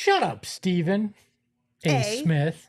Shut up, Stephen A. Smith.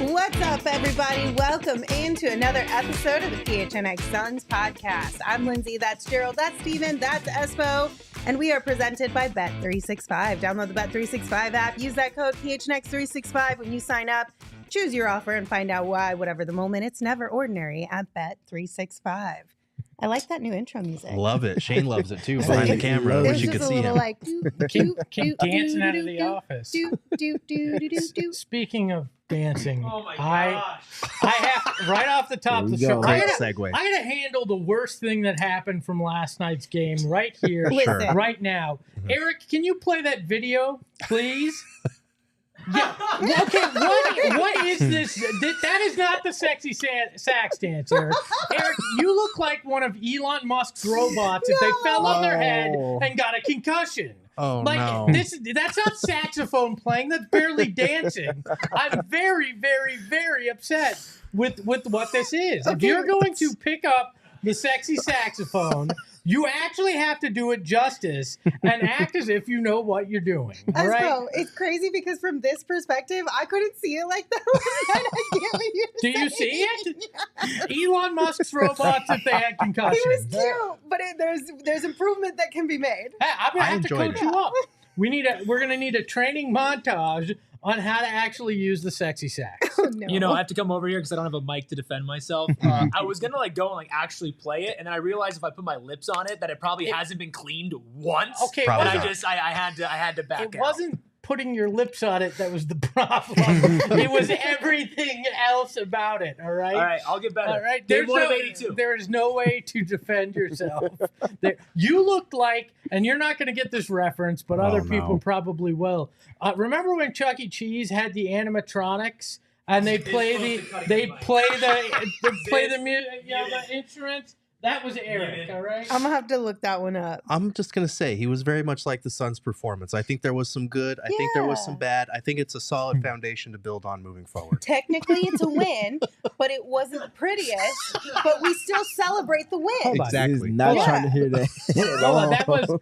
What's up, everybody? Welcome into another episode of the PHNX Suns Podcast. I'm Lindsay, that's Gerald, that's Steven, that's Espo, and we are presented by Bet365. Download the Bet365 app, use that code PHNX365 when you sign up, choose your offer, and find out why, whatever the moment, it's never ordinary at Bet365. I like that new intro music. Love it. Shane loves it too behind the camera. Wish you could see him. Like, Keep dancing out of the office. Speaking of dancing, oh my gosh. I have right off the top of the show. Great I segue. gotta handle the worst thing that happened from last night's game right here, Listen. right now. Erik, can you play that video, please? Yeah. Okay. What is this? That is not the sexy sax dance, Erik. Erik, you look like one of Elon Musk's robots if they fell on their head and got a concussion. Oh, like no. That's not saxophone playing. That's barely dancing. I'm very, very, very upset with what this is. Okay. If you're going to pick up the sexy saxophone, you actually have to do it justice and act as if you know what you're doing. All right? Espo, it's crazy because from this perspective, I couldn't see it like that. Do you see it? Elon Musk's robots if they had concussions. He was cute, but there's improvement that can be made. Hey, I'm gonna have to enjoyed coach it. you up. We're gonna need a training montage on how to actually use the sexy sax. Oh, no. You know, I have to come over here because I don't have a mic to defend myself. I was gonna go and actually play it, and then I realized if I put my lips on it, that it probably hasn't been cleaned once. Okay, Probably and not. I had to back It out. wasn't putting your lips on it that was the problem. It was everything else about it. All right. All right, I'll get better. All right. Game 1 of 82. There is no way to defend yourself. You looked like, and you're not going to get this reference, but other people probably will. Remember when Chuck E. Cheese had the animatronics and they play the music, the instruments? That was Erik, all right? I'm going to have to look that one up. I'm just going to say he was very much like the Suns' performance. I think there was some good. I think there was some bad. I think it's a solid foundation to build on moving forward. Technically, it's a win, but it wasn't the prettiest. But we still celebrate the win. Exactly. Not trying to hear that. Hold on,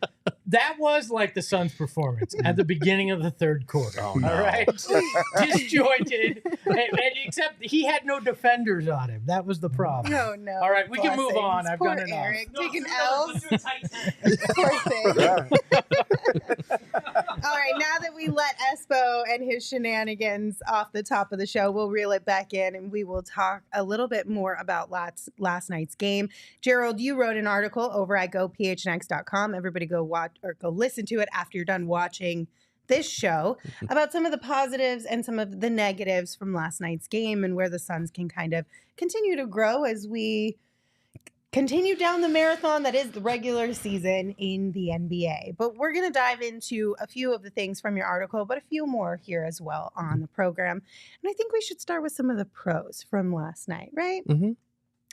that was like the Suns' performance at the beginning of the third quarter. Oh, no. All right, disjointed, and except he had no defenders on him. That was the problem. No. All right, we can move Blessings. on. I've Poor done enough. Erik, No, taking let's L's. do a tight 10. Poor thing. All right, now that we let Espo and his shenanigans off the top of the show, we'll reel it back in and we will talk a little bit more about last night's game. Gerald, you wrote an article over at gophnx.com. Everybody go watch or go listen to it after you're done watching this show about some of the positives and some of the negatives from last night's game and where the Suns can kind of continue to grow as we continue down the marathon that is the regular season in the NBA. But we're going to dive into a few of the things from your article, but a few more here as well on the program. And I think we should start with some of the pros from last night, right? Mm-hmm.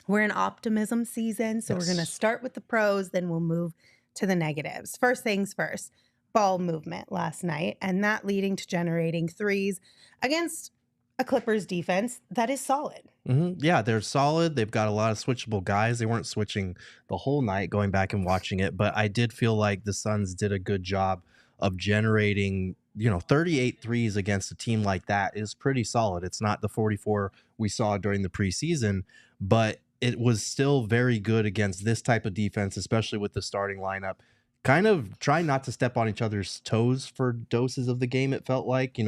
We're in optimism season, so we're going to start with the pros, then we'll move to the negatives. First things first, ball movement last night, and that leading to generating threes against a Clippers defense that is solid. Mm-hmm. Yeah, they're solid. They've got a lot of switchable guys. They weren't switching the whole night going back and watching it, but I did feel like the Suns did a good job of generating, 38 threes against a team like that is pretty solid. It's not the 44 we saw during the preseason, but it was still very good against this type of defense, especially with the starting lineup. Kind of trying not to step on each other's toes for doses of the game, it felt like,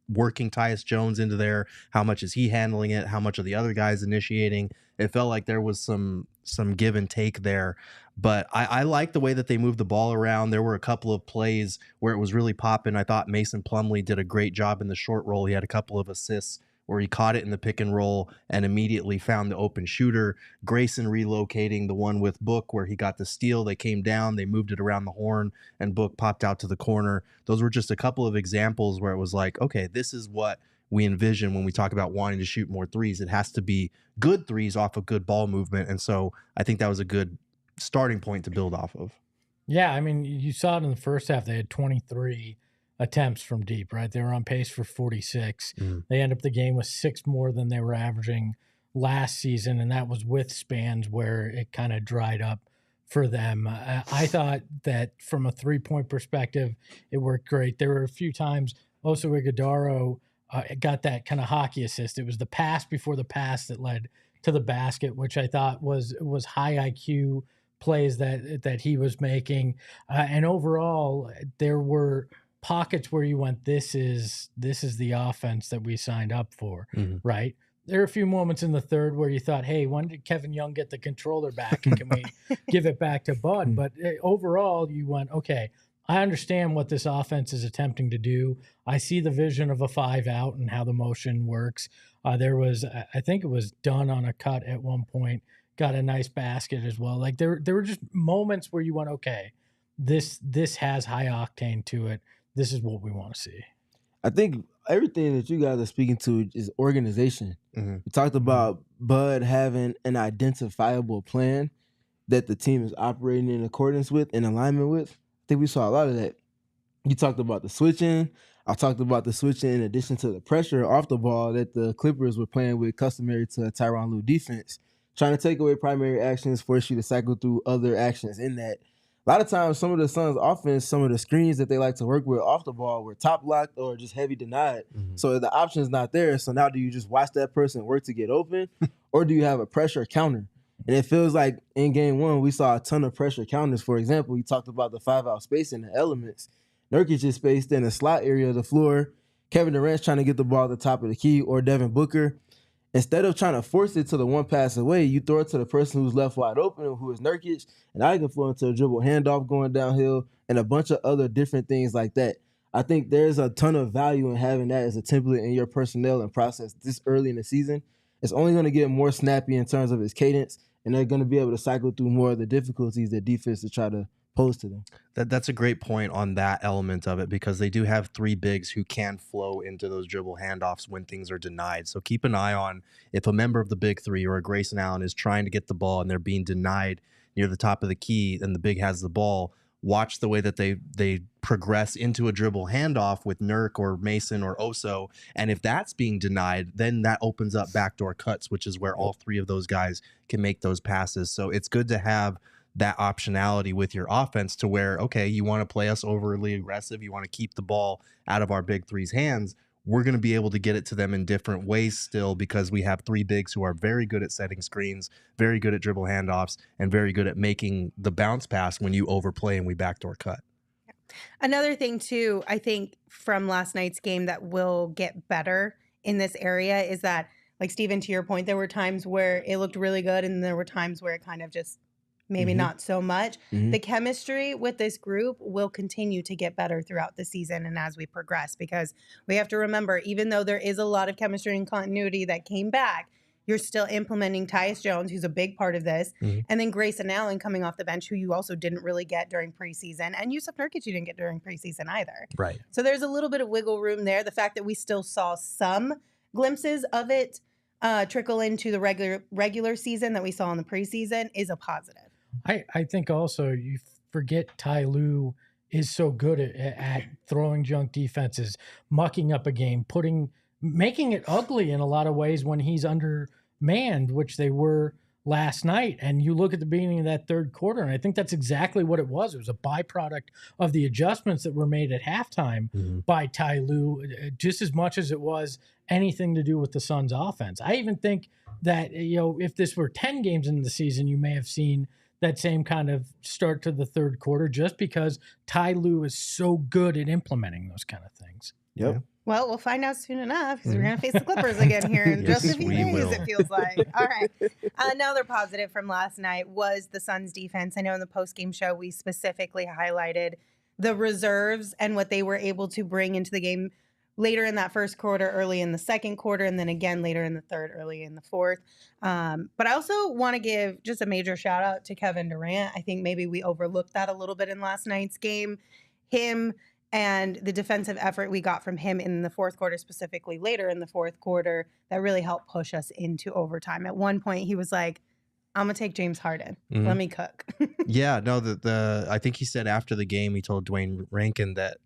working Tyus Jones into there. How much is he handling it? How much are the other guys initiating? It felt like there was some some give and take there. But I like the way that they moved the ball around. There were a couple of plays where it was really popping. I thought Mason Plumlee did a great job in the short roll. He had a couple of assists where he caught it in the pick and roll and immediately found the open shooter. Grayson relocating the one with Book where he got the steal. They came down, they moved it around the horn, and Book popped out to the corner. Those were just a couple of examples where it was like, okay, this is what we envision when we talk about wanting to shoot more threes. It has to be good threes off of good ball movement. And so I think that was a good starting point to build off of. Yeah, I mean, you saw it in the first half. They had 23 attempts from deep, right? They were on pace for 46. They ended up the game with 6 more than they were averaging last season, and that was with spans where it kind of dried up for them. I thought that from a three-point perspective, it worked great. There were a few times Oso Ighodaro got that kind of hockey assist. It was the pass before the pass that led to the basket, which I thought was high IQ plays that he was making. And overall, there were pockets where you went, this is the offense that we signed up for, right? There are a few moments in the third where you thought, hey, when did Kevin Young get the controller back and can we give it back to Bud? But overall, you went, okay, I understand what this offense is attempting to do. I see the vision of a 5 out and how the motion works. There was, I think it was done on a cut at one point, got a nice basket as well. Like there were just moments where you went, okay, this has high octane to it. This is what we want to see. I think everything that you guys are speaking to is organization. We talked about Bud having an identifiable plan that the team is operating in accordance with, in alignment with. I think we saw a lot of that. You talked about the switching. I talked about the switching in addition to the pressure off the ball that the Clippers were playing with, customary to a Tyronn Lue defense. Trying to take away primary actions, force you to cycle through other actions in that. A lot of times, some of the Suns' offense, some of the screens that they like to work with off the ball were top locked or just heavy denied. So the option's not there. So now do you just watch that person work to get open, or do you have a pressure counter? And it feels like in game one, we saw a ton of pressure counters. For example, you talked about the 5-out spacing, the elements. Nurkic is spaced in the slot area of the floor. Kevin Durant's trying to get the ball at the top of the key, or Devin Booker. Instead of trying to force it to the one pass away, you throw it to the person who's left wide open, who is Nurkic, and I can flow into a dribble handoff going downhill and a bunch of other different things like that. I think there's a ton of value in having that as a template in your personnel and process this early in the season. It's only going to get more snappy in terms of its cadence, and they're going to be able to cycle through more of the difficulties that defenses try to pose to them. That's a great point on that element of it, because they do have 3 bigs who can flow into those dribble handoffs when things are denied. So keep an eye on if a member of the big 3 or a Grayson Allen is trying to get the ball and they're being denied near the top of the key and the big has the ball. Watch the way that they progress into a dribble handoff with Nurk or Mason or Oso. And if that's being denied, then that opens up backdoor cuts, which is where all 3 of those guys can make those passes. So it's good to have that optionality with your offense to where, okay, you want to play us overly aggressive, you want to keep the ball out of our big 3's hands, we're going to be able to get it to them in different ways still, because we have 3 bigs who are very good at setting screens, very good at dribble handoffs, and very good at making the bounce pass when you overplay and we backdoor cut. Another thing too, I think from last night's game that will get better in this area is that, like Steven, to your point, there were times where it looked really good and there were times where it kind of just maybe not so much. The chemistry with this group will continue to get better throughout the season and as we progress, because we have to remember, even though there is a lot of chemistry and continuity that came back, you're still implementing Tyus Jones, who's a big part of this, and then Grayson Allen coming off the bench, who you also didn't really get during preseason, and Jusuf Nurkic you didn't get during preseason either. Right. So there's a little bit of wiggle room there. The fact that we still saw some glimpses of it trickle into the regular season that we saw in the preseason is a positive. I think also you forget Ty Lue is so good at throwing junk defenses, mucking up a game, making it ugly in a lot of ways when he's undermanned, which they were last night. And you look at the beginning of that third quarter, and I think that's exactly what it was. It was a byproduct of the adjustments that were made at halftime by Ty Lue, just as much as it was anything to do with the Suns' offense. I even think that, if this were 10 games into the season, you may have seen that same kind of start to the third quarter, just because Ty Lue is so good at implementing those kind of things. Yep. Well, we'll find out soon enough because we're going to face the Clippers again here in Yes, just a few we days, will. it feels like. All right. Another positive from last night was the Suns defense. I know in the postgame show, we specifically highlighted the reserves and what they were able to bring into the game later in that first quarter, early in the second quarter, and then again later in the third, early in the fourth. But I also want to give just a major shout out to Kevin Durant. I think maybe we overlooked that a little bit in last night's game. Him and the defensive effort we got from him in the fourth quarter, specifically later in the fourth quarter, that really helped push us into overtime. At one point, he was like, I'm going to take James Harden. Let me cook. Yeah, no, I think he said after the game, he told Dwayne Rankin that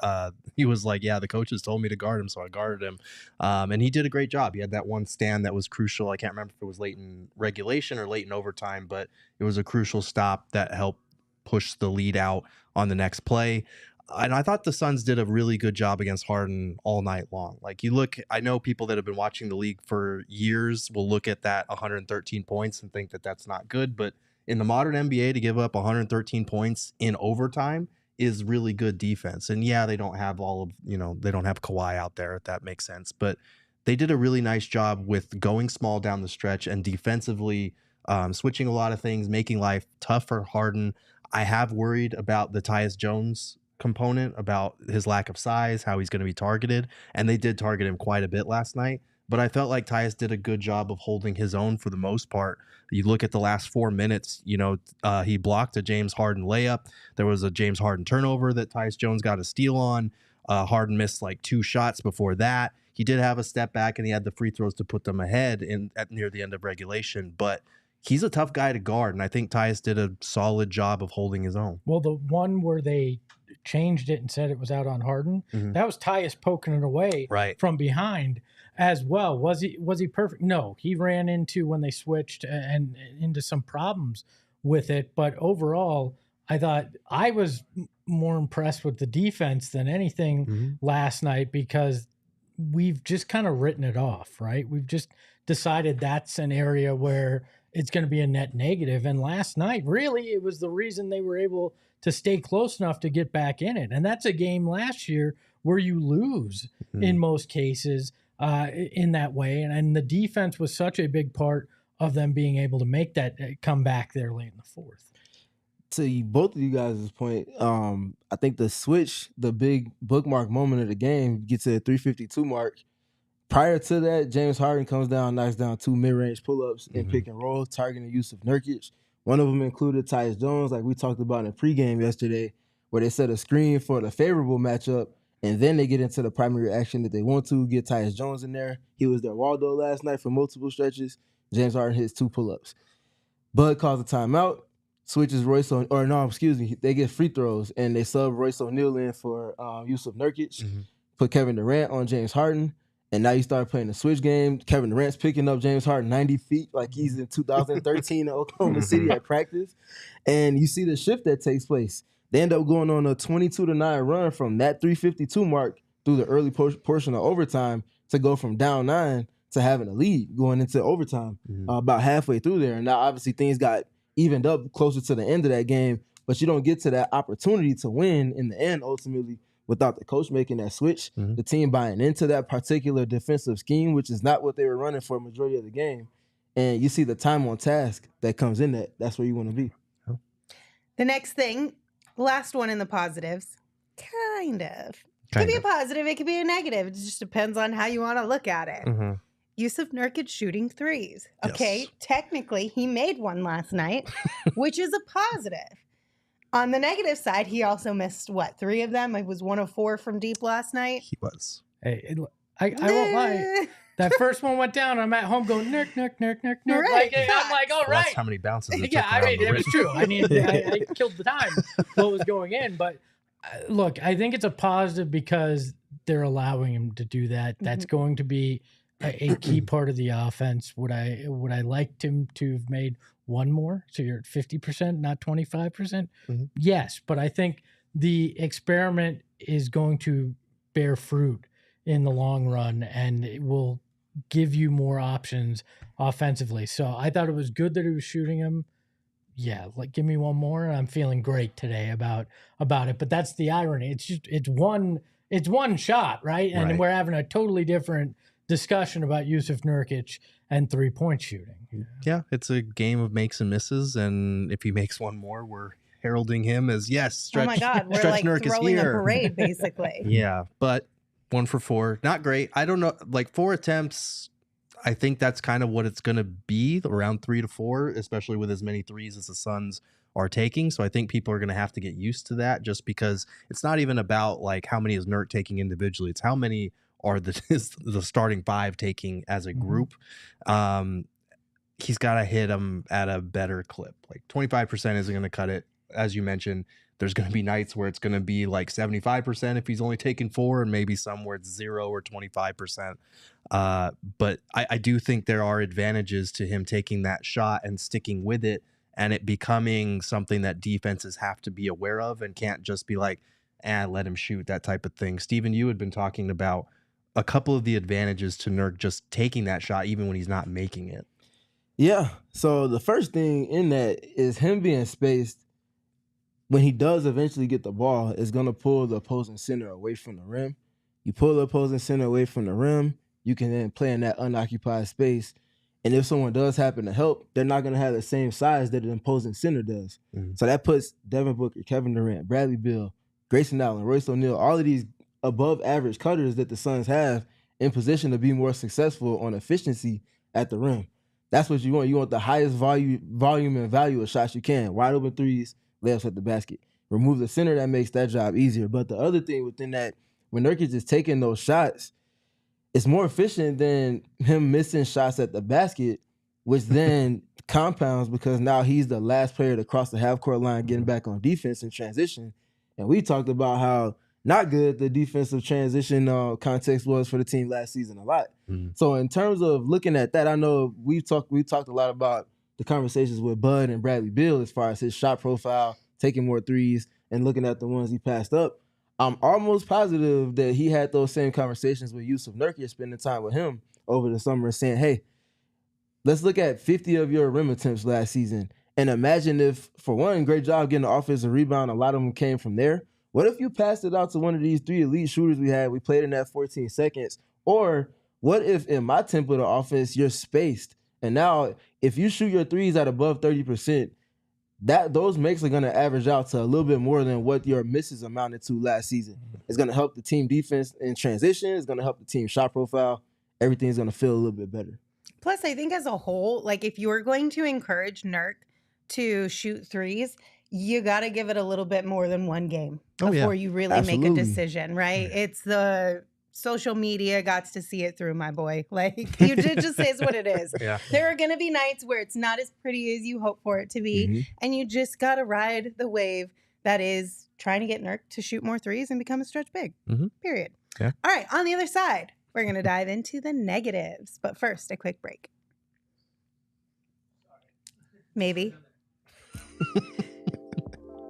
he was like, yeah, the coaches told me to guard him, so I guarded him. And he did a great job. He had that one stand that was crucial. I can't remember if it was late in regulation or late in overtime, but it was a crucial stop that helped push the lead out on the next play. And I thought the Suns did a really good job against Harden all night long. Like you look, I know people that have been watching the league for years will look at that 113 points and think that that's not good. But in the modern NBA, to give up 113 points in overtime is really good defense. And yeah, they don't have they don't have Kawhi out there, if that makes sense. But they did a really nice job with going small down the stretch and defensively switching a lot of things, making life tough for Harden. I have worried about the Tyus Jones component, about his lack of size, how he's going to be targeted, and they did target him quite a bit last night, but I felt like Tyus did a good job of holding his own for the most part. You look at the last 4 minutes, he blocked a James Harden layup. There was a James Harden turnover that Tyus Jones got a steal on. Harden missed like 2 shots before that. He did have a step back and he had the free throws to put them ahead near the end of regulation, but he's a tough guy to guard, and I think Tyus did a solid job of holding his own. Well, the one where they changed it and said it was out on Harden, that was Tyus poking it away from behind as well. Was he perfect? No, he ran into, when they switched, and into some problems with it. But overall, I thought I was more impressed with the defense than anything last night, because we've just kind of written it off, right? We've just decided that's an area where it's going to be a net negative. And last night, really, it was the reason they were able to stay close enough to get back in it. And that's a game last year where you lose in most cases in that way. And the defense was such a big part of them being able to make that come back there late in the fourth. To both of you guys' point, I think the switch, the big bookmark moment of the game, gets to the 352 mark. Prior to that, James Harden comes down, knocks down 2 mid-range pull-ups in pick and roll, targeting the use of Nurkic. One of them included Tyus Jones, like we talked about in pregame yesterday, where they set a screen for the favorable matchup, and then they get into the primary action that they want to, get Tyus Jones in there. He was their Waldo last night for multiple stretches. James Harden hits 2 pull-ups. Bud calls a timeout, switches they get free throws, and they sub Royce O'Neal in for use of Nurkic, put Kevin Durant on James Harden. And now you start playing the switch game. Kevin Durant's picking up James Harden 90 feet like he's in 2013 in Oklahoma City at practice. And you see the shift that takes place. They end up going on a 22-9 run from that 352 mark through the early portion of overtime to go from down 9 to having a lead going into overtime about halfway through there. And now obviously things got evened up closer to the end of that game, but you don't get to that opportunity to win in the end ultimately without the coach making that switch, the team buying into that particular defensive scheme, which is not what they were running for a majority of the game. And you see the time on task that comes in that. That's where you want to be. The next thing, last one in the positives, kind of. Could be a positive, it could be a negative. It just depends on how you want to look at it. Yusuf Nurkic shooting threes. Okay, technically he made one last night, which is a positive. On the negative side, he also missed, 3 of them? It was 1 of 4 from deep last night. He was. Hey, I won't lie. That first one went down. I'm at home going, nurk, nurk, nurk, nurk, nurk. Right. I'm like, all right. That's how many bounces it Yeah, took I around mean, the it was rim. true. I mean, I killed the time what was going in. But look, I think it's a positive because they're allowing him to do that. That's going to be a key part of the offense. Would I like him to have made one more? So you're at 50%, not 25%? Yes, but I think the experiment is going to bear fruit in the long run, and it will give you more options offensively. So I thought it was good that he was shooting him. Yeah, like give me one more. I'm feeling great today about it. But that's the irony. It's one it's one shot, right? And Right. we're having a totally different discussion about Yusuf Nurkic and 3-point shooting. Yeah, it's a game of makes and misses, and if he makes one more, we're heralding him as Oh my God, we're Stretch like Nurk is throwing a here. parade, basically. Yeah, but 1 for 4, not great. I don't know, like 4 attempts. I think that's kind of what it's going to be, around 3 to 4, especially with as many threes as the Suns are taking. So I think people are going to have to get used to that, just because it's not even about like how many is Nurk taking individually. It's how many are the starting 5 taking as a group. He's got to hit them at a better clip. Like 25% isn't going to cut it. As you mentioned, there's going to be nights where it's going to be like 75% if he's only taking 4, and maybe somewhere it's 0 or 25%. But I do think there are advantages to him taking that shot and sticking with it, and it becoming something that defenses have to be aware of and can't just be like, let him shoot, that type of thing. Steven, you had been talking about a couple of the advantages to Nurk just taking that shot even when he's not making it. Yeah. So the first thing in that is him being spaced. When he does eventually get the ball, is going to pull the opposing center away from the rim. You pull the opposing center away from the rim, you can then play in that unoccupied space. And if someone does happen to help, they're not going to have the same size that an opposing center does. Mm-hmm. So that puts Devin Booker, Kevin Durant, Bradley Beal, Grayson Allen, Royce O'Neal, all of these above average cutters that the Suns have in position to be more successful on efficiency at the rim. That's what you want. You want the highest volume and value of shots you can. Wide open threes, layups at the basket. Remove the center, that makes that job easier. But the other thing within that, when Nurkic is taking those shots, it's more efficient than him missing shots at the basket, which then compounds because now he's the last player to cross the half-court line, getting back on defense in transition. And we talked about how not good the defensive transition context was for the team last season a lot. Mm-hmm. So in terms of looking at that, I know we talked a lot about the conversations with Bud and Bradley Beal as far as his shot profile, taking more threes, and looking at the ones he passed up. I'm almost positive that he had those same conversations with Yusuf Nurkic, spending time with him over the summer, saying, hey, let's look at 50 of your rim attempts last season. And imagine if, for one, great job getting the offensive rebound, a lot of them came from there. What if you passed it out to one of these 3 elite shooters we had? We played in that 14 seconds. Or what if in my template of offense, you're spaced? And now if you shoot your threes at above 30%, those makes are going to average out to a little bit more than what your misses amounted to last season. It's going to help the team defense in transition. It's going to help the team shot profile. Everything's going to feel a little bit better. Plus, I think as a whole, like if you're going to encourage Nurk to shoot threes, you got to give it a little bit more than one game before you really make a decision, right? Yeah. It's the social media got to see it through, my boy. Like, you just is what it is. Yeah. There are going to be nights where it's not as pretty as you hope for it to be, and you just got to ride the wave that is trying to get Nurk to shoot more threes and become a stretch big, period. Yeah. All right, on the other side, we're going to dive into the negatives. But first, a quick break. Maybe.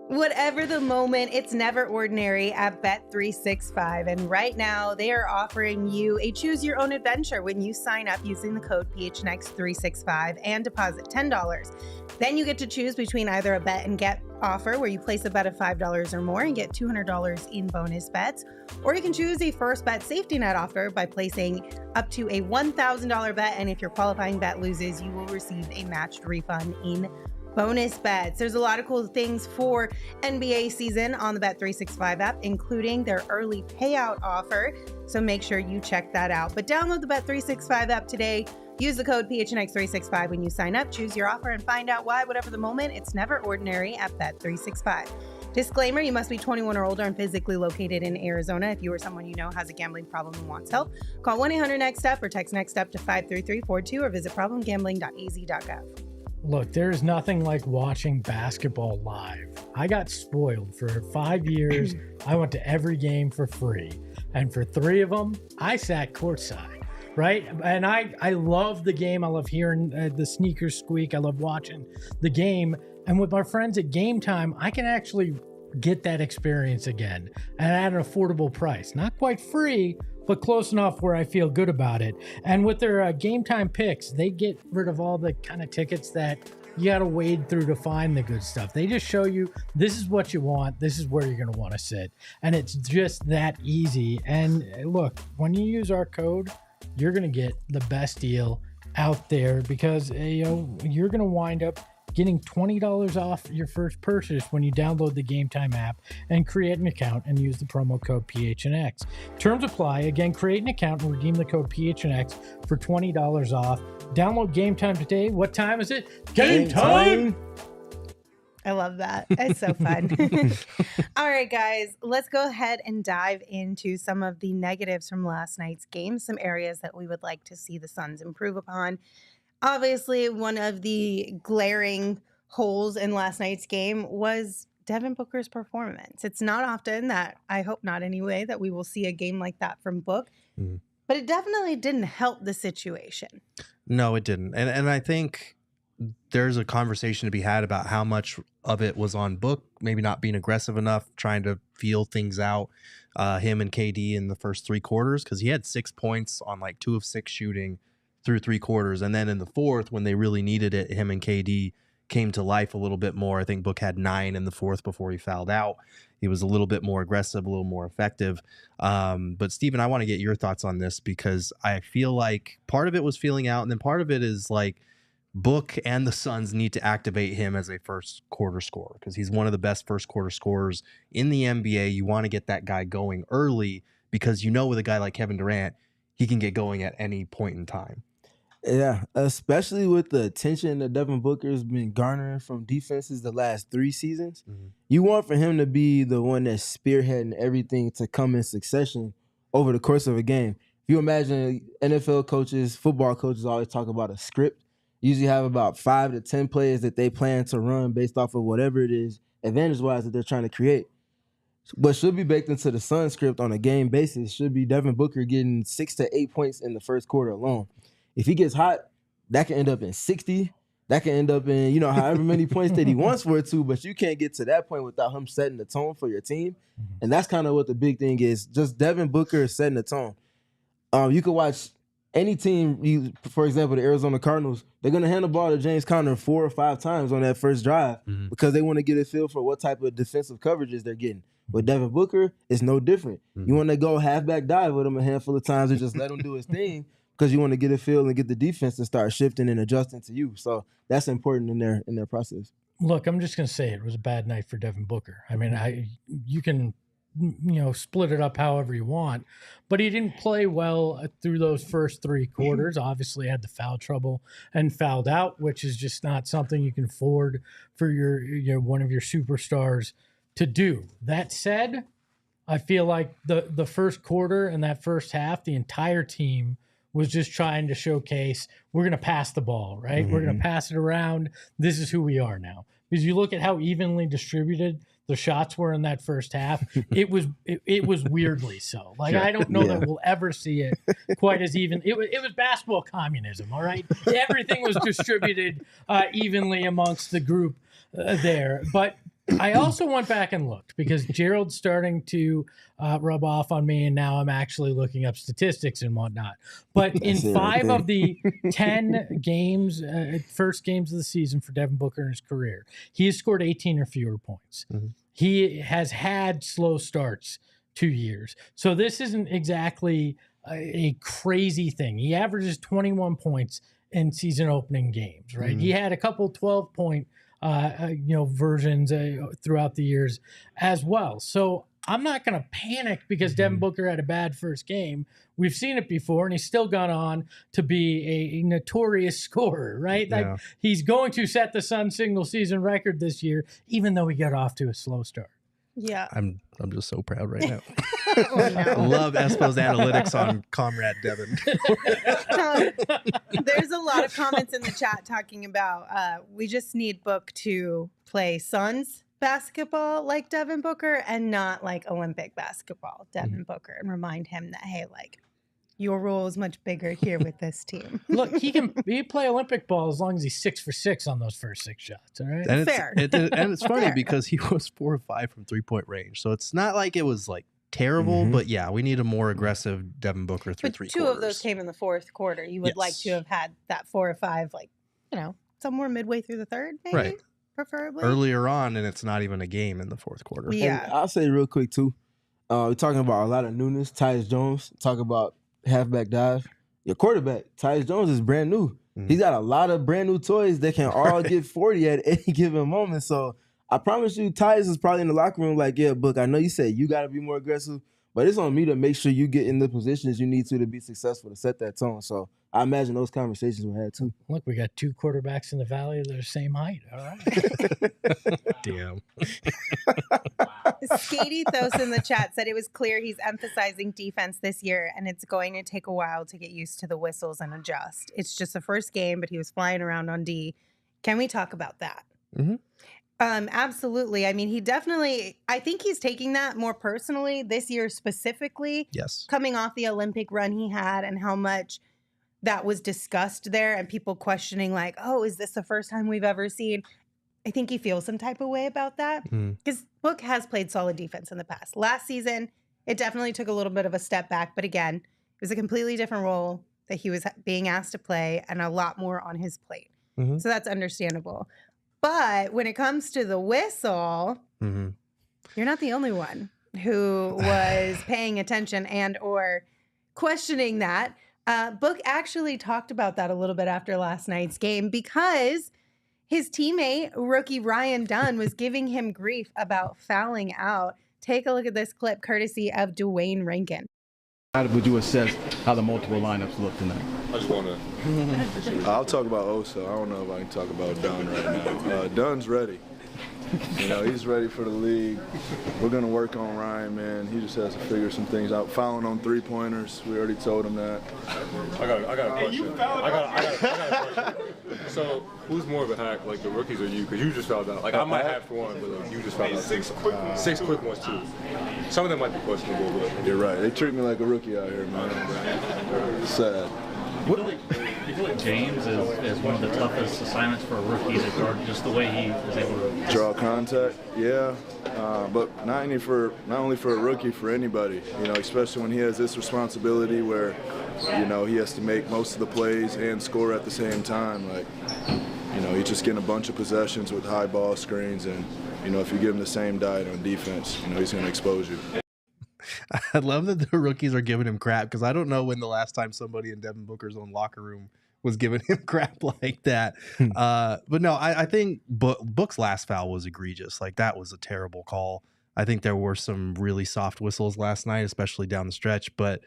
Whatever the moment, it's never ordinary at Bet365. And right now, they are offering you a choose-your-own adventure when you sign up using the code PHNX365 and deposit $10. Then you get to choose between either a bet and get offer where you place a bet of $5 or more and get $200 in bonus bets, or you can choose a first bet safety net offer by placing up to a $1,000 bet, and if your qualifying bet loses, you will receive a matched refund in bonus bets. There's a lot of cool things for NBA season on the Bet365 app, including their early payout offer. So make sure you check that out. But download the Bet365 app today. Use the code PHNX365 when you sign up. Choose your offer and find out why, whatever the moment, it's never ordinary at Bet365. Disclaimer, you must be 21 or older and physically located in Arizona. If you or someone you know has a gambling problem and wants help, call 1-800-NEXT-STEP or text NEXT STEP to 53342 or visit problemgambling.az.gov. Look, there's nothing like watching basketball live. I got spoiled for 5 years. I went to every game for free. And for 3 of them, I sat courtside, right? And I love the game. I love hearing the sneakers squeak. I love watching the game. And with my friends at Game Time, I can actually get that experience again and at an affordable price. Not quite free, but close enough where I feel good about it. And with their Game Time picks, they get rid of all the kind of tickets that you got to wade through to find the good stuff. They just show you this is what you want. This is where you're going to want to sit. And it's just that easy. And look, when you use our code, you're going to get the best deal out there because you're going to wind up getting $20 off your first purchase when you download the Game Time app and create an account and use the promo code PHNX. Terms apply. Again, create an account and redeem the code PHNX for $20 off. Download Game Time today. What time is it? Game time! I love that. It's so fun. All right, guys, let's go ahead and dive into some of the negatives from last night's game, some areas that we would like to see the Suns improve upon. Obviously, one of the glaring holes in last night's game was Devin Booker's performance. It's not often that, I hope not anyway, that we will see a game like that from Book, but it definitely didn't help the situation. No, it didn't. And I think there's a conversation to be had about how much of it was on Book, maybe not being aggressive enough, trying to feel things out, him and KD in the first 3 quarters, because he had 6 points on like 2 of 6 shooting through 3 quarters. And then in the fourth, when they really needed it, him and KD came to life a little bit more. I think Book had 9 in the fourth before he fouled out. He was a little bit more aggressive, a little more effective. But Steven, I want to get your thoughts on this because I feel like part of it was feeling out. And then part of it is like Book and the Suns need to activate him as a first quarter scorer because he's one of the best first quarter scorers in the NBA. You want to get that guy going early because with a guy like Kevin Durant, he can get going at any point in time. Yeah, especially with the attention that Devin Booker has been garnering from defenses the last 3 seasons. You want for him to be the one that's spearheading everything to come in succession over the course of a game. If you imagine NFL coaches, football coaches always talk about a script. Usually have about 5 to 10 plays that they plan to run based off of whatever it is, advantage-wise, that they're trying to create. What should be baked into the Suns script on a game basis should be Devin Booker getting 6 to 8 points in the first quarter alone. If he gets hot, that can end up in 60. That can end up in, however many points that he wants for it to, but you can't get to that point without him setting the tone for your team. And that's kind of what the big thing is. Just Devin Booker setting the tone. You could watch any team, for example, the Arizona Cardinals, they're going to hand the ball to James Conner 4 or 5 times on that first drive because they want to get a feel for what type of defensive coverages they're getting. With Devin Booker, it's no different. You want to go halfback dive with him a handful of times and just let him do his thing because you want to get a feel and get the defense to start shifting and adjusting to you. So that's important in their process. Look, I'm just going to say it was a bad night for Devin Booker. I mean, you can split it up however you want, but he didn't play well through those first 3 quarters. Obviously had the foul trouble and fouled out, which is just not something you can afford for your one of your superstars to do. That said, I feel like the first quarter and that first half, the entire team was just trying to showcase we're going to pass the ball, right? We're going to pass it around. This is who we are now. Because you look at how evenly distributed the shots were in that first half, it was weirdly so. Like, I don't know that we'll ever see it quite as even. It was basketball communism, all right? Everything was distributed evenly amongst the group there. But I also went back and looked because Gerald's starting to rub off on me, and now I'm actually looking up statistics and whatnot. But in 5 of the 10 games, first games of the season for Devin Booker in his career, he has scored 18 or fewer points. He has had slow starts 2 years. So this isn't exactly a crazy thing. He averages 21 points in season opening games, right? He had a couple 12-point versions throughout the years as well. So I'm not going to panic because Devin Booker had a bad first game. We've seen it before, and he's still gone on to be a notorious scorer, right? Like, he's going to set the Suns single season record this year, even though he got off to a slow start. Yeah. I'm just so proud right now. Oh, no. Love Espo's analytics on Comrade Devin. There's a lot of comments in the chat talking about we just need Book to play Suns basketball like Devin Booker and not like Olympic basketball Devin Booker, and remind him that, hey, like, your role is much bigger here with this team. Look, he play Olympic ball as long as he's 6 for 6 on those first 6 shots. All right, and fair. It's funny Fair. because he was 4 of 5 from 3-point range, so it's not like it was like terrible. But yeah, we need a more aggressive Devin Booker through But 3 2 quarters. of those came in the fourth quarter. You would like to have had that 4 or 5, like, somewhere midway through the third, maybe? Right. Preferably. Earlier on, and it's not even a game in the fourth quarter. Yeah. And I'll say real quick, too. We're talking about a lot of newness. Tyus Jones, talk about halfback dive. Your quarterback, Tyus Jones, is brand new. He's got a lot of brand new toys that can all get 40 at any given moment. So I promise you, Tyus is probably in the locker room like, yeah, Book, I know you said you got to be more aggressive, but it's on me to make sure you get in the positions you need to be successful to set that tone. So I imagine those conversations were had too. Look, we got 2 quarterbacks in the Valley that are the same height. All right. Damn. Skady Thos in the chat said it was clear he's emphasizing defense this year, and it's going to take a while to get used to the whistles and adjust. It's just the first game, but he was flying around on D. Can we talk about that? Mm-hmm. Absolutely. I mean, I think he's taking that more personally this year specifically. Yes. Coming off the Olympic run he had and how much that was discussed there and people questioning like, oh, is this the first time we've ever seen? I think he feels some type of way about that because Book has played solid defense in the past. Last season, it definitely took a little bit of a step back. But again, it was a completely different role that he was being asked to play and a lot more on his plate. Mm-hmm. So that's understandable. But when it comes to the whistle, you're not the only one who was paying attention and or questioning that. Book actually talked about that a little bit after last night's game because his teammate, rookie Ryan Dunn, was giving him grief about fouling out. Take a look at this clip, courtesy of Dwayne Rankin. How would you assess how the multiple lineups look tonight? I just want to. I'll talk about Osa. I don't know if I can talk about Dunn right now. Dunn's ready. You know, he's ready for the league. We're going to work on Ryan, man. He just has to figure some things out. Fouling on 3-pointers, we already told him that. I got a question. I got a question. So, who's more of a hack, like the rookies or you? Because you just fouled out. Like, I might have for one, but like, you just fouled out. 6 quick ones, too. Some of them might be questionable, but... You're right. They treat me like a rookie out here, man. It's sad. You feel like James is one of the toughest assignments for a rookie to guard, just the way he was able to draw contact, yeah, but not only for a rookie, for anybody, you know, especially when he has this responsibility where, you know, he has to make most of the plays and score at the same time. Like, you know, he's just getting a bunch of possessions with high ball screens, and you know, if you give him the same diet on defense, you know, he's going to expose you. I love that the rookies are giving him crap because I don't know when the last time somebody in Devin Booker's own locker room was giving him crap like that. But no, I think Book's last foul was egregious. Like, that was a terrible call. I think there were some really soft whistles last night, especially down the stretch. But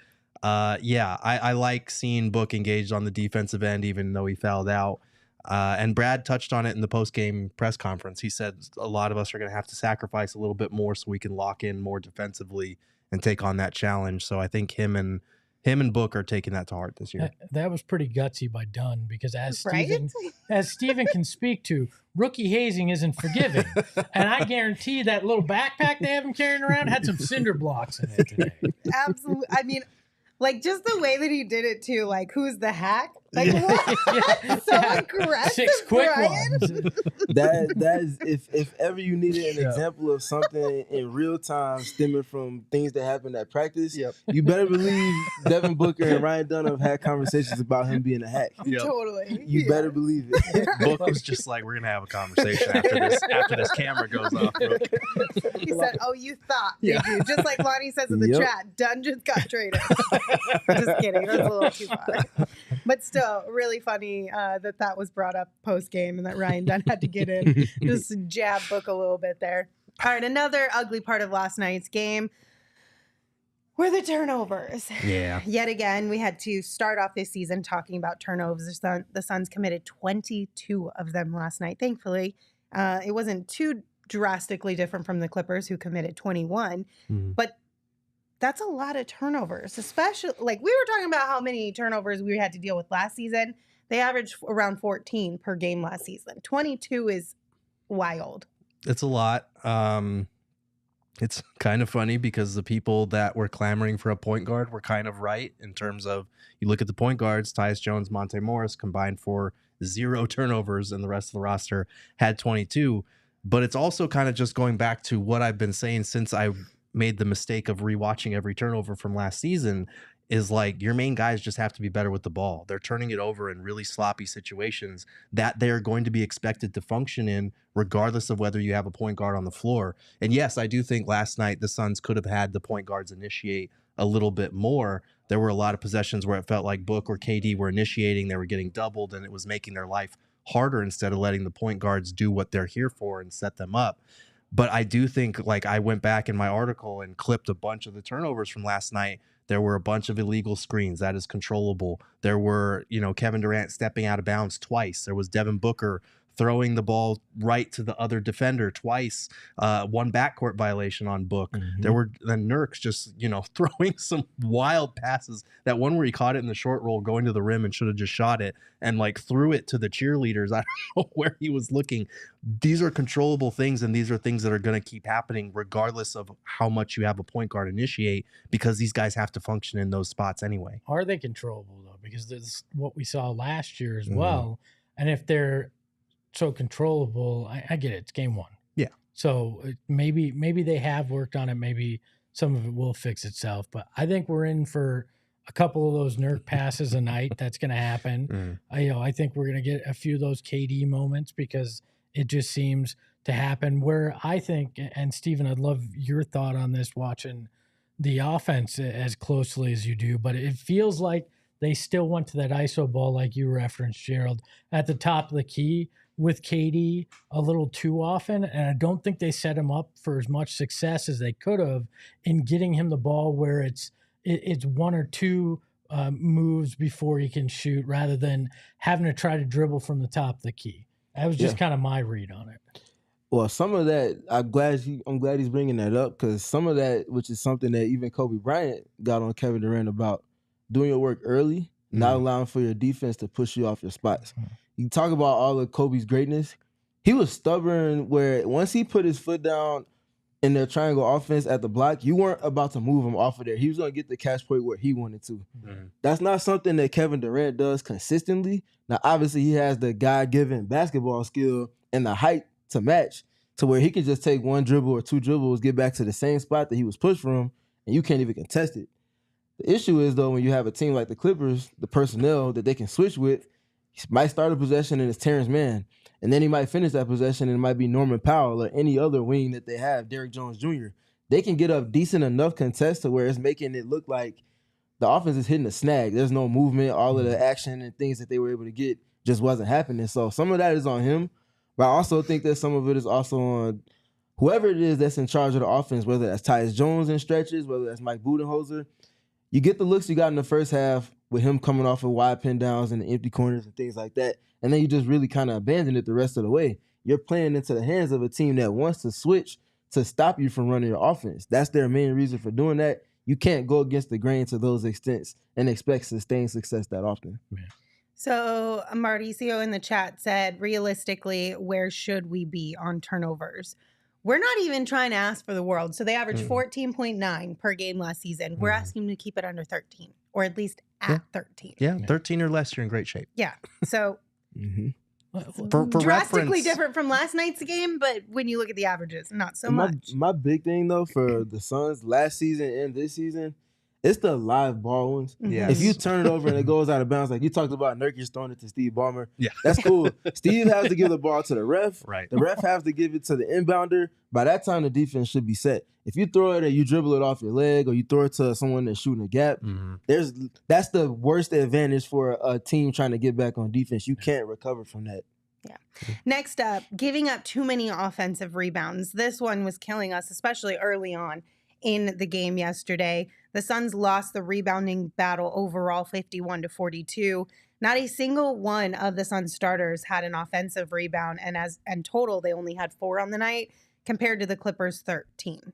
yeah, I like seeing Book engaged on the defensive end, even though he fouled out. And Brad touched on it in the post-game press conference. He said a lot of us are going to have to sacrifice a little bit more so we can lock in more defensively and take on that challenge. So I think him and Book are taking that to heart this year. That was pretty gutsy by Dunn because as Steven can speak to, rookie hazing isn't forgiving. And I guarantee that little backpack they have him carrying around had some cinder blocks in it today. Absolutely. I mean, like, just the way that he did it too, like, who's the hack? Like, what? So aggressive, 6 quick Brian. ones. That is, if ever you needed an example of something in real time stemming from things that happened at practice, you better believe Devin Booker and Ryan Dunn have had conversations about him being a hack. Totally. You better believe it. Book was just like, we're gonna have a conversation after this camera goes off. He said, "Oh, you thought, did you?" Just like Lonnie says in the chat, Dunn just got traded. Just kidding. That's a little too far. But still, really funny that was brought up post game and that Ryan Dunn had to get in, just jab Book a little bit there. All right, another ugly part of last night's game were the turnovers. Yeah. Yet again, we had to start off this season talking about turnovers. The Suns committed 22 of them last night. Thankfully, it wasn't too drastically different from the Clippers, who committed 21, but that's a lot of turnovers, especially, like, we were talking about how many turnovers we had to deal with last season. They averaged around 14 per game last season. 22 is wild. It's a lot. It's kind of funny because the people that were clamoring for a point guard were kind of right in terms of, you look at the point guards, Tyus Jones, Monte Morris combined for 0 turnovers, and the rest of the roster had 22. But it's also kind of just going back to what I've been saying since I made the mistake of rewatching every turnover from last season, is like your main guys just have to be better with the ball. They're turning it over in really sloppy situations that they're going to be expected to function in regardless of whether you have a point guard on the floor. And yes, I do think last night the Suns could have had the point guards initiate a little bit more. There were a lot of possessions where it felt like Book or KD were initiating, they were getting doubled, and it was making their life harder instead of letting the point guards do what they're here for and set them up. But I do think, like, I went back in my article and clipped a bunch of the turnovers from last night. There were a bunch of illegal screens. That is controllable. There were, Kevin Durant stepping out of bounds twice. There was Devin Booker throwing the ball right to the other defender twice. One backcourt violation on Book. Mm-hmm. There were the Nurks just, throwing some wild passes. That one where he caught it in the short roll going to the rim and should have just shot it and like threw it to the cheerleaders. I don't know where he was looking. These are controllable things, and these are things that are going to keep happening regardless of how much you have a point guard initiate, because these guys have to function in those spots anyway. Are they controllable, though? Because that's what we saw last year as well. And if they're so controllable, I get it. It's game one. Yeah. So maybe they have worked on it. Maybe some of it will fix itself. But I think we're in for a couple of those Nurk passes a night. That's going to happen. I think we're going to get a few of those KD moments because it just seems to happen. Where I think, and Steven, I'd love your thought on this watching the offense as closely as you do, but it feels like they still went to that ISO ball like you referenced, Gerald, at the top of the key with KD a little too often, and I don't think they set him up for as much success as they could have in getting him the ball where it's one or two moves before he can shoot rather than having to try to dribble from the top of the key. That was just kind of my read on it. Well, some of that, I'm glad he's bringing that up, because some of that, which is something that even Kobe Bryant got on Kevin Durant about, doing your work early, not allowing for your defense to push you off your spots. You talk about all of Kobe's greatness. He was stubborn where once he put his foot down in their triangle offense at the block, you weren't about to move him off of there. He was going to get the catch point where he wanted to. That's not something that Kevin Durant does consistently. Now, obviously, he has the God-given basketball skill and the height to match to where he can just take one dribble or two dribbles, get back to the same spot that he was pushed from, and you can't even contest it. The issue is, though, when you have a team like the Clippers, the personnel that they can switch with, he might start a possession and it's Terrence Mann, and then he might finish that possession and it might be Norman Powell or any other wing that they have, Derrick Jones Jr. They can get up decent enough contest to where it's making it look like the offense is hitting a snag. There's no movement. All of the action and things that they were able to get just wasn't happening. So some of that is on him, but I also think that some of it is also on whoever it is that's in charge of the offense, whether that's Tyus Jones in stretches, whether that's Mike Budenholzer. You get the looks you got in the first half with him coming off of wide pin downs and the empty corners and things like that, and then you just really kind of abandon it the rest of the way. You're playing into the hands of a team that wants to switch to stop you from running your offense. That's their main reason for doing that. You can't go against the grain to those extents and expect sustained success that often. So Mauricio in the chat said, realistically, where should we be on turnovers? We're not even trying to ask for the world. So they averaged 14.9 per game last season. We're asking them to keep it under 13, or at least at 13. Yeah, 13 or less, you're in great shape. Yeah. So for drastically reference, different from last night's game, but when you look at the averages, not so much. My big thing, though, for the Suns last season and this season, it's the live ball ones. Yes. If you turn it over and it goes out of bounds, like you talked about Nurkic throwing it to Steve Ballmer, Yeah. that's cool. Steve has to give the ball to the ref. Right. The ref has to give it to the inbounder. By that time, the defense should be set. If you throw it and you dribble it off your leg or you throw it to someone that's shooting a gap, that's the worst advantage for a team trying to get back on defense. You can't recover from that. Yeah. Next up, giving up too many offensive rebounds. This one was killing us, especially early on in the game yesterday. The Suns lost the rebounding battle overall 51-42. Not a single one of the Suns starters had an offensive rebound, and total they only had 4 on the night compared to the Clippers 13.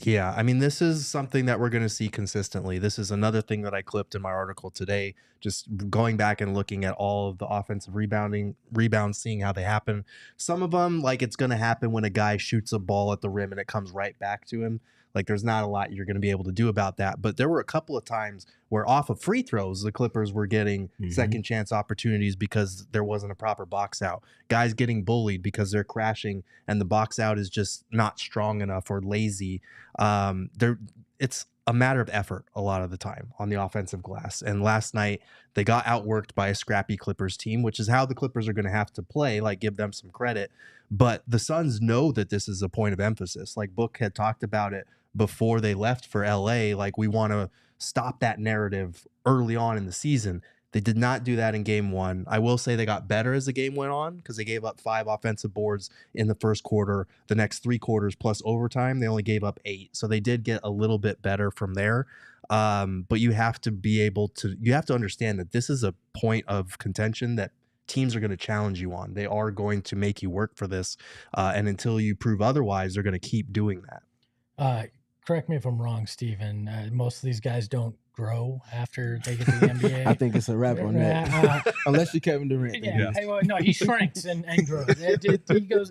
Yeah, I mean, this is something that we're going to see consistently. This is another thing that I clipped in my article today, just going back and looking at all of the offensive rebounds, seeing how they happen. Some of them, like, it's going to happen when a guy shoots a ball at the rim and it comes right back to him. Like, there's not a lot you're going to be able to do about that. But there were a couple of times where off of free throws, the Clippers were getting second chance opportunities because there wasn't a proper box out. Guys getting bullied because they're crashing and the box out is just not strong enough or lazy. a matter of effort a lot of the time on the offensive glass. And last night they got outworked by a scrappy Clippers team, which is how the Clippers are going to have to play, like give them some credit. But the Suns know that this is a point of emphasis. Like Book had talked about it before they left for LA. Like we want to stop that narrative early on in the season. They did not do that in game one. I will say they got better as the game went on because they gave up 5 offensive boards in the first quarter. The next 3 quarters plus overtime, they only gave up 8. So they did get a little bit better from there. But you have to understand that this is a point of contention that teams are going to challenge you on. They are going to make you work for this. And until you prove otherwise, they're going to keep doing that. Correct me if I'm wrong, Steven. Most of these guys don't grow after they get to the NBA. I think it's a wrap on that. Unless you're Kevin Durant. Yeah. Well, no, he shrinks and grows.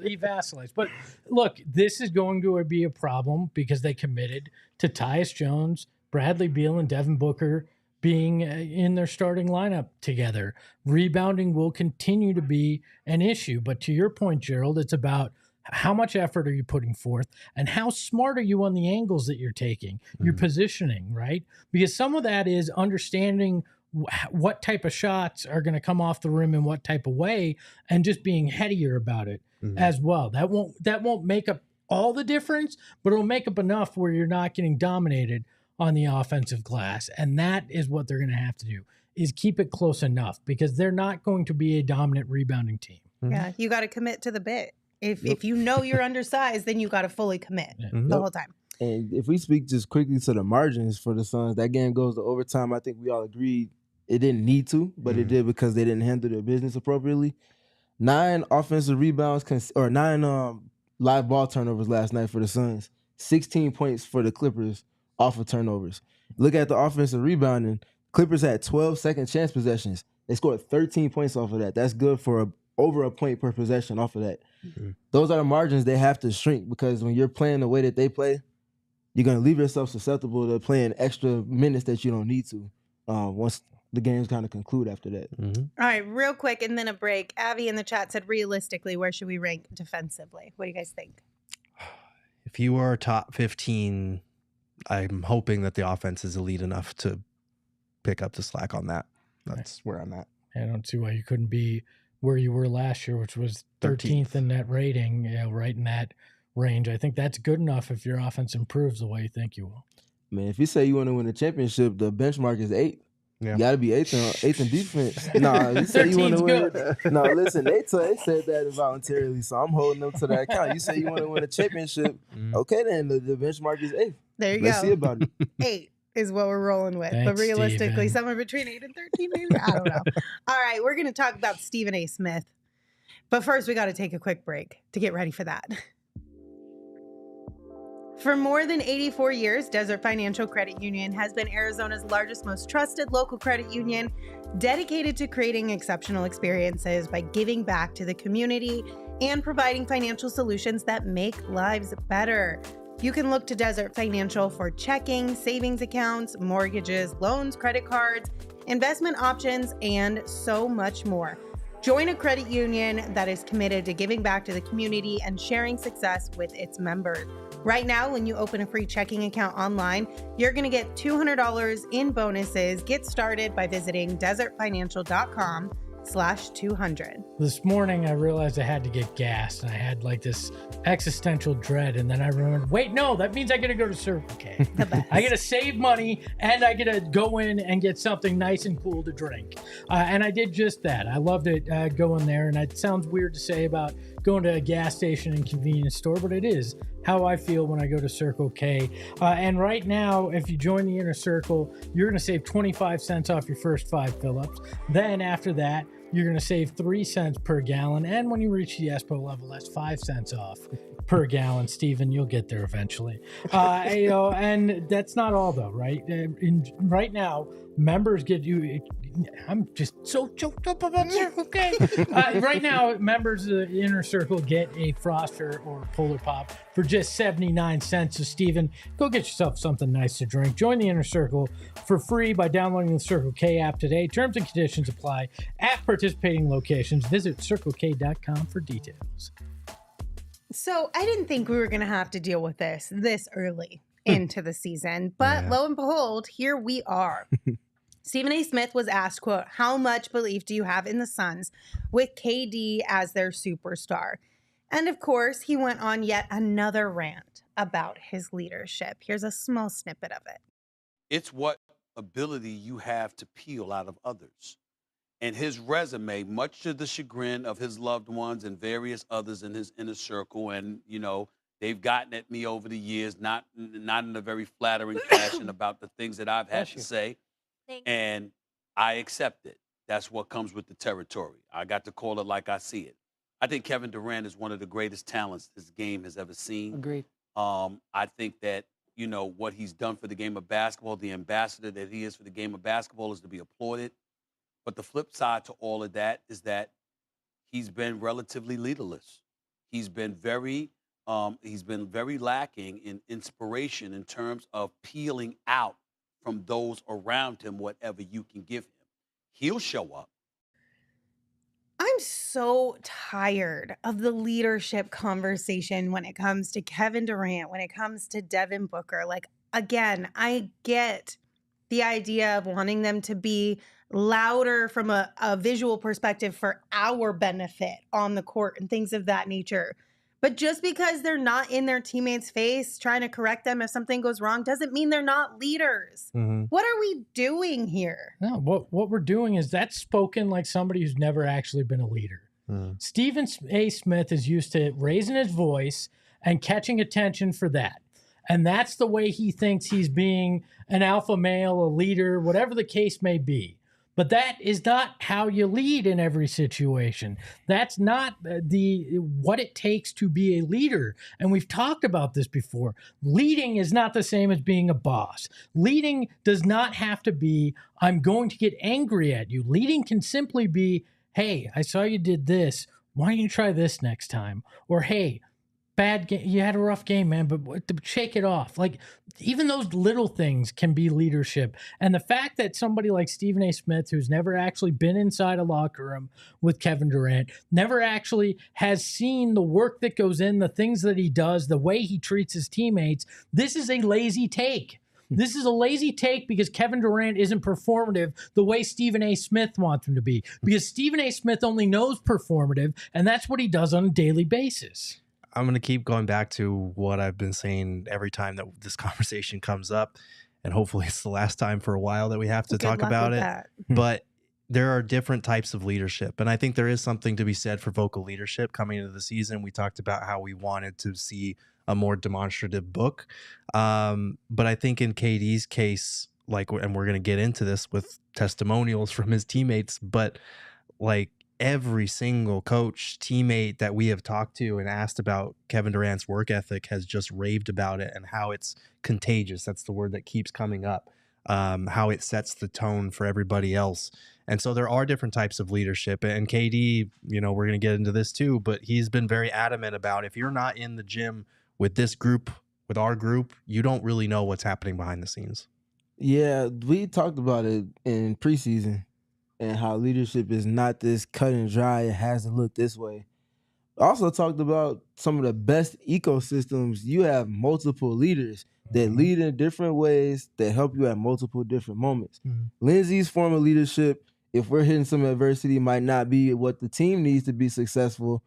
He vacillates. But look, this is going to be a problem because they committed to Tyus Jones, Bradley Beal, and Devin Booker being in their starting lineup together. Rebounding will continue to be an issue. But to your point, Gerald, it's about how much effort are you putting forth and how smart are you on the angles that you're taking, your positioning, right? Because some of that is understanding what type of shots are going to come off the rim in what type of way and just being headier about it as well. That won't make up all the difference, but it'll make up enough where you're not getting dominated on the offensive glass. And that is what they're going to have to do, is keep it close enough because they're not going to be a dominant rebounding team. Yeah, you got to commit to the bit. If you know you're undersized, then you got to fully commit the whole time. And if we speak just quickly to the margins for the Suns, that game goes to overtime. I think we all agreed it didn't need to, but it did because they didn't handle their business appropriately. 9 offensive rebounds or 9 live ball turnovers last night for the Suns. 16 points for the Clippers off of turnovers. Look at the offensive rebounding. Clippers had 12 second chance possessions. They scored 13 points off of that. That's good for over a point per possession off of that. Those are the margins they have to shrink because when you're playing the way that they play, you're going to leave yourself susceptible to playing extra minutes that you don't need to once the games kind of conclude after that. All right, real quick and then a break. Avi in the chat said, realistically, where should we rank defensively? What do you guys think? If you are top 15, I'm hoping that the offense is elite enough to pick up the slack on that. That's where I'm at. I don't see why you couldn't be where you were last year, which was 13th in net rating, right in that range. I think that's good enough if your offense improves the way you think you will. Man, if you say you want to win a championship, the benchmark is 8. Yeah. You got to be 8th in defense. No, you say you want to win. No, listen, they said that voluntarily, so I'm holding them to that account. You say you want to win a championship, okay, then the benchmark is 8. There you Let's go. see about it. 8 is what we're rolling with. Thanks, but realistically, Steven. somewhere between 8 and 13, maybe? I don't know. All right, we're going to talk about Stephen A. Smith. But first, we got to take a quick break to get ready for that. For more than 84 years, Desert Financial Credit Union has been Arizona's largest, most trusted local credit union, dedicated to creating exceptional experiences by giving back to the community and providing financial solutions that make lives better. You can look to Desert Financial for checking, savings accounts, mortgages, loans, credit cards, investment options, and so much more. Join a credit union that is committed to giving back to the community and sharing success with its members. Right now, when you open a free checking account online, you're going to get $200 in bonuses. Get started by visiting desertfinancial.com/200. This morning, I realized I had to get gas, and I had like this existential dread. And then I remembered, wait, no, that means I got to go to Circle K. I got to save money, and I got to go in and get something nice and cool to drink. And I did just that. I loved it going there. And it sounds weird to say about going to a gas station and convenience store, but it is how I feel when I go to Circle K. And right now, if you join the Inner Circle, you're going to save 25 cents off your first 5 fill-ups. Then after that, you're going to save 3 cents per gallon. And when you reach the Espo level, that's 5 cents off per gallon. Steven, you'll get there eventually. And that's not all though, right? Right now, members get you. I'm just so choked up about Circle K. Right now, members of the Inner Circle get a Froster or Polar Pop for just 79 cents. So, Steven, go get yourself something nice to drink. Join the Inner Circle for free by downloading the Circle K app today. Terms and conditions apply at participating locations. Visit CircleK.com for details. So I didn't think we were going to have to deal with this early. into the season. But lo and behold, here we are. Stephen A. Smith was asked, quote, how much belief do you have in the Suns with KD as their superstar? And of course, he went on yet another rant about his leadership. Here's a small snippet of it. It's what ability you have to peel out of others. And his resume, much to the chagrin of his loved ones and various others in his inner circle, and, you know, they've gotten at me over the years, not in a very flattering fashion about the things that I've had to say. And I accept it. That's what comes with the territory. I got to call it like I see it. I think Kevin Durant is one of the greatest talents this game has ever seen. Agreed. I think that, you know, what he's done for the game of basketball, the ambassador that he is for the game of basketball, is to be applauded. But the flip side to all of that is that he's been relatively leaderless. He's been very lacking in inspiration in terms of peeling out from those around him whatever you can give him. He'll show up. I'm so tired of the leadership conversation when it comes to Kevin Durant, when it comes to Devin Booker. Like, again, I get the idea of wanting them to be louder from a visual perspective for our benefit on the court and things of that nature. But just because they're not in their teammates' face trying to correct them if something goes wrong doesn't mean they're not leaders. What are we doing here? No, what we're doing is that's spoken like somebody who's never actually been a leader. Stephen A. Smith is used to raising his voice and catching attention for that. And that's the way he thinks he's being an alpha male, a leader, whatever the case may be. But that is not how you lead in every situation. That's not what it takes to be a leader. And we've talked about this before. Leading is not the same as being a boss. Leading does not have to be, I'm going to get angry at you. Leading can simply be, hey, I saw you did this. Why don't you try this next time? Or, hey, bad game. You had a rough game, man, but shake it off. Like, even those little things can be leadership. And the fact that somebody like Stephen A. Smith, who's never actually been inside a locker room with Kevin Durant, never actually has seen the work that goes in, the things that he does, the way he treats his teammates, this is a lazy take. This is a lazy take because Kevin Durant isn't performative the way Stephen A. Smith wants him to be. Because Stephen A. Smith only knows performative, and that's what he does on a daily basis. I'm going to keep going back to what I've been saying every time that this conversation comes up. And hopefully it's the last time for a while that we have to talk about it. But there are different types of leadership. And I think there is something to be said for vocal leadership coming into the season. We talked about how we wanted to see a more demonstrative book. But I think in KD's case, like, and we're going to get into this with testimonials from his teammates, but like, every single coach, teammate that we have talked to and asked about Kevin Durant's work ethic has just raved about it and how it's contagious. That's the word that keeps coming up. How it sets the tone for everybody else. And so there are different types of leadership. And KD, you know, we're going to get into this too, but he's been very adamant about if you're not in the gym with this group, with our group, you don't really know what's happening behind the scenes. Yeah, we talked about it in preseason. And how leadership is not this cut and dry, it has to look this way. Also talked about some of the best ecosystems. You have multiple leaders that lead in different ways that help you at multiple different moments. Lindsay's form of leadership, if we're hitting some adversity, might not be what the team needs to be successful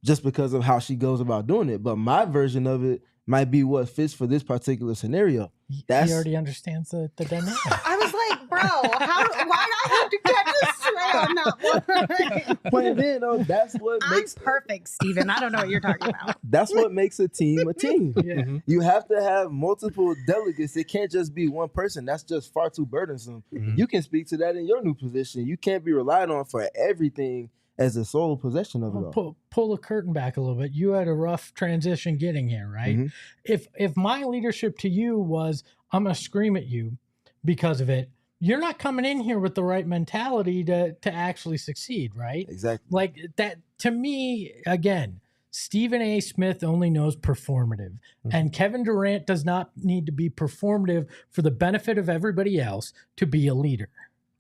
just because of how she goes about doing it. But my version of it might be what fits for this particular scenario. He already understands the dynamic. I was like, bro, why do I have to catch this straight on that one? But then, that's what makes... I'm perfect, Steven. I don't know what you're talking about. That's what makes a team a team. You have to have multiple delegates. It can't just be one person. That's just far too burdensome. You can speak to that in your new position. You can't be relied on for everything as a sole possession of it all. Pull the curtain back a little bit. You had a rough transition getting here, right? If my leadership to you was, I'm going to scream at you because of it, you're not coming in here with the right mentality to actually succeed, right? Exactly. Like that, to me, again, Stephen A. Smith only knows performative. And Kevin Durant does not need to be performative for the benefit of everybody else to be a leader.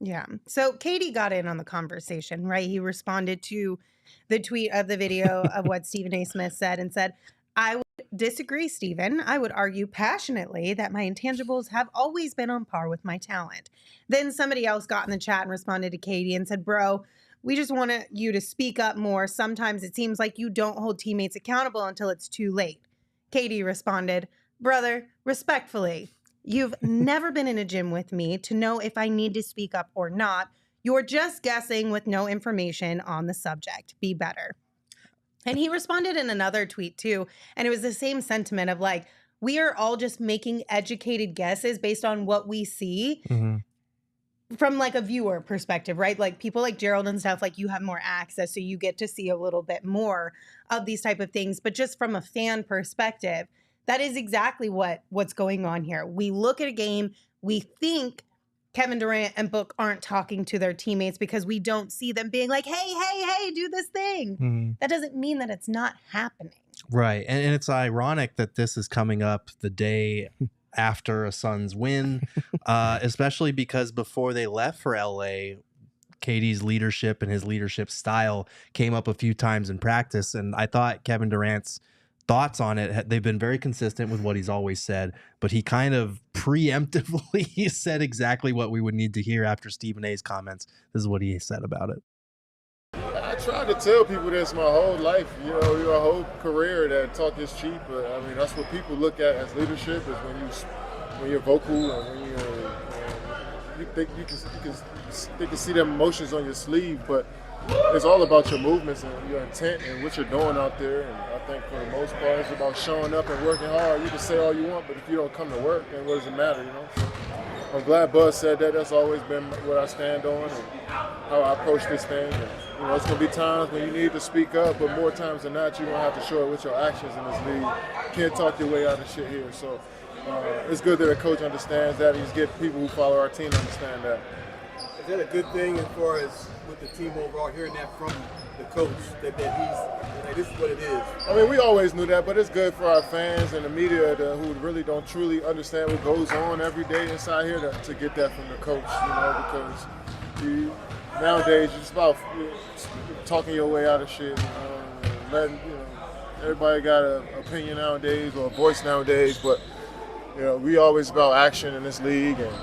Yeah. So Katie got in on the conversation, right? He responded to the tweet of the video of what Stephen A. Smith said and said, I would disagree, Stephen. I would argue passionately that my intangibles have always been on par with my talent. Then somebody else got in the chat and responded to Katie and said, bro, we just want you to speak up more. Sometimes it seems like you don't hold teammates accountable until it's too late. Katie responded, brother, respectfully, you've never been in a gym with me to know if I need to speak up or not. You're just guessing with no information on the subject. Be better. And he responded in another tweet too. And it was the same sentiment of like, we are all just making educated guesses based on what we see. From like a viewer perspective, right? Like people like Gerald and stuff, like you have more access, so you get to see a little bit more of these type of things. But just from a fan perspective, that is exactly what's going on here. We look at a game, we think Kevin Durant and Book aren't talking to their teammates because we don't see them being like, hey, do this thing. That doesn't mean that it's not happening. Right. And it's ironic that this is coming up the day after a Suns win, especially because before they left for LA, Katie's leadership and his leadership style came up a few times in practice. And I thought Kevin Durant's thoughts on it, they've been very consistent with what he's always said, but he kind of preemptively said exactly what we would need to hear after Stephen A's comments. This is what he said about it. I try to tell people this my whole life, your whole career, that talk is cheap. But I mean, that's what people look at as leadership, is when you're vocal and when you think they can see them emotions on your sleeve. But it's all about your movements and your intent and what you're doing out there. And I think for the most part, it's about showing up and working hard. You can say all you want, but if you don't come to work, then what does it matter, So I'm glad Buzz said that. That's always been what I stand on and how I approach this thing. And, it's going to be times when you need to speak up, but more times than not, you're going to have to show it with your actions in this league. You can't talk your way out of shit here. So it's good that a coach understands that. He's getting people who follow our team to understand that. Is that a good thing as far as with the team overall, hearing that from the coach, that he's like, this is what it is? I mean, we always knew that, but it's good for our fans and the media who really don't truly understand what goes on every day inside here to get that from the coach, because nowadays it's about talking your way out of shit, letting, everybody got an opinion nowadays or a voice nowadays, but we always about action in this league, and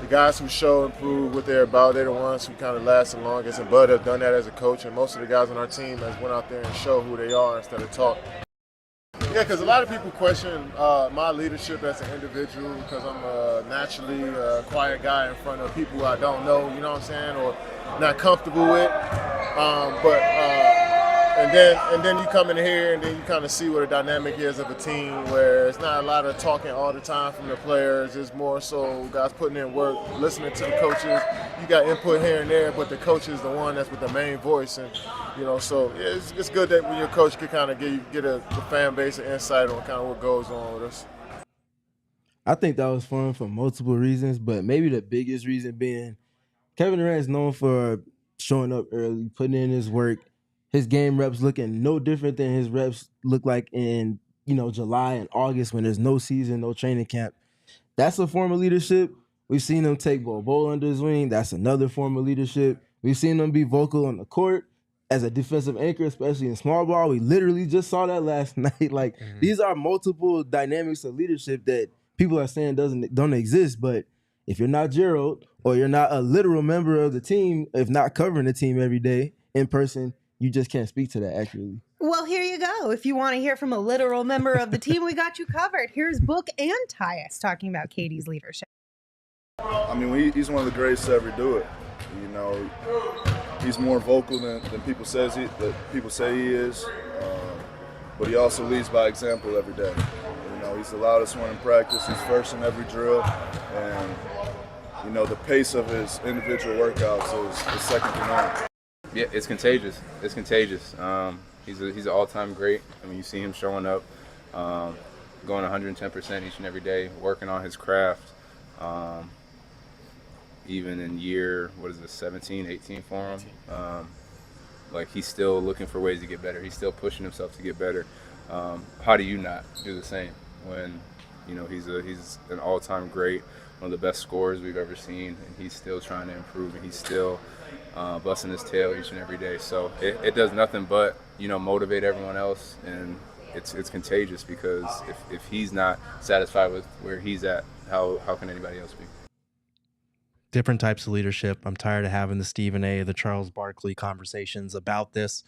the guys who show and prove what they're about, they're the ones who kind of last the longest. And Bud have done that as a coach, and most of the guys on our team has went out there and show who they are instead of talk. Yeah, because a lot of people question my leadership as an individual because I'm a naturally quiet guy in front of people I don't know, you know what I'm saying, or not comfortable with. And then you come in here and then you kind of see what the dynamic is of a team, where it's not a lot of talking all the time from the players. It's more so guys putting in work, listening to the coaches. You got input here and there, but the coach is the one that's with the main voice. And so it's good that when your coach can kind of get the fan base an insight on kind of what goes on with us. I think that was fun for multiple reasons, but maybe the biggest reason being Kevin Durant is known for showing up early, putting in his work. His game reps looking no different than his reps look like in, July and August when there's no season, no training camp. That's a form of leadership. We've seen him take Bol under his wing. That's another form of leadership. We've seen him be vocal on the court as a defensive anchor, especially in small ball. We literally just saw that last night. These are multiple dynamics of leadership that people are saying don't exist. But if you're not Gerald or you're not a literal member of the team, if not covering the team every day in person, you just can't speak to that accurately. Well, here you go. If you want to hear from a literal member of the team, we got you covered. Here's Book and Tyus talking about Katie's leadership. I mean, he's one of the greatest to ever do it. He's more vocal than people say he is, but he also leads by example every day. He's the loudest one in practice. He's first in every drill, and the pace of his individual workouts is second to none. Yeah, it's contagious. It's contagious. He's an all-time great. I mean, you see him showing up, going 110% each and every day, working on his craft. Even in year, 17, 18 for him. He's still looking for ways to get better. He's still pushing himself to get better. How do you not do the same when, he's an all-time great, one of the best scorers we've ever seen, and he's still trying to improve, and he's still busting his tail each and every day. So it does nothing but, motivate everyone else, and it's contagious because if he's not satisfied with where he's at, how can anybody else be? Different types of leadership. I'm tired of having the Stephen A., the Charles Barkley conversations about this.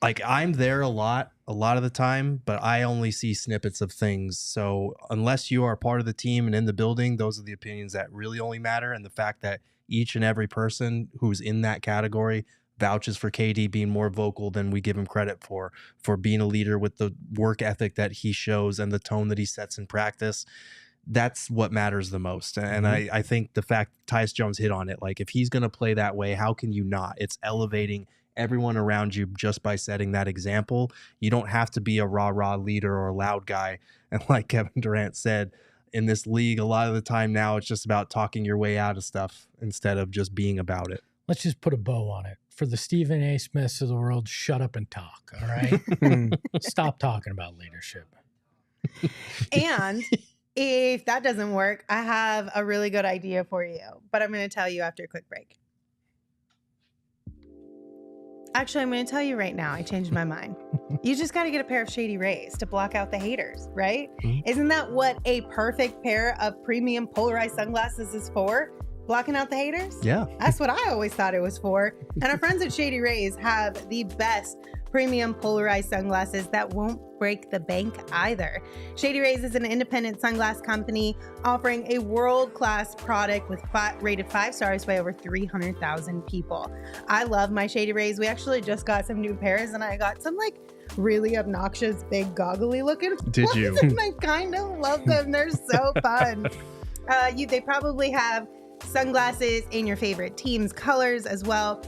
Like, I'm there a lot of the time, but I only see snippets of things. So unless you are part of the team and in the building, those are the opinions that really only matter. And the fact that each and every person who's in that category vouches for KD being more vocal than we give him credit for being a leader with the work ethic that he shows and the tone that he sets in practice. That's what matters the most. And I think the fact Tyus Jones hit on it, like, if he's going to play that way, how can you not? It's elevating everyone around you just by setting that example. You don't have to be a rah-rah leader or a loud guy. And like Kevin Durant said, in this league, a lot of the time now it's just about talking your way out of stuff instead of just being about it. Let's just put a bow on it. For the Stephen A. Smiths of the world, shut up and talk, all right? Stop talking about leadership. And if that doesn't work, I have a really good idea for you, but I'm going to tell you after a quick break. Actually, I'm going to tell you right now. I changed my mind. You just got to get a pair of Shady Rays to block out the haters, right? Isn't that what a perfect pair of premium polarized sunglasses is for? Blocking out the haters? Yeah. That's what I always thought it was for. And our friends at Shady Rays have the best premium polarized sunglasses that won't break the bank either. Shady Rays is an independent sunglass company offering a world-class product with rated 5 stars by over 300,000 people. I love my Shady Rays. We actually just got some new pairs, and I got some like really obnoxious, big, goggly looking Did ones, you? and I kind of love them. They're so fun. They probably have sunglasses in your favorite team's colors as well.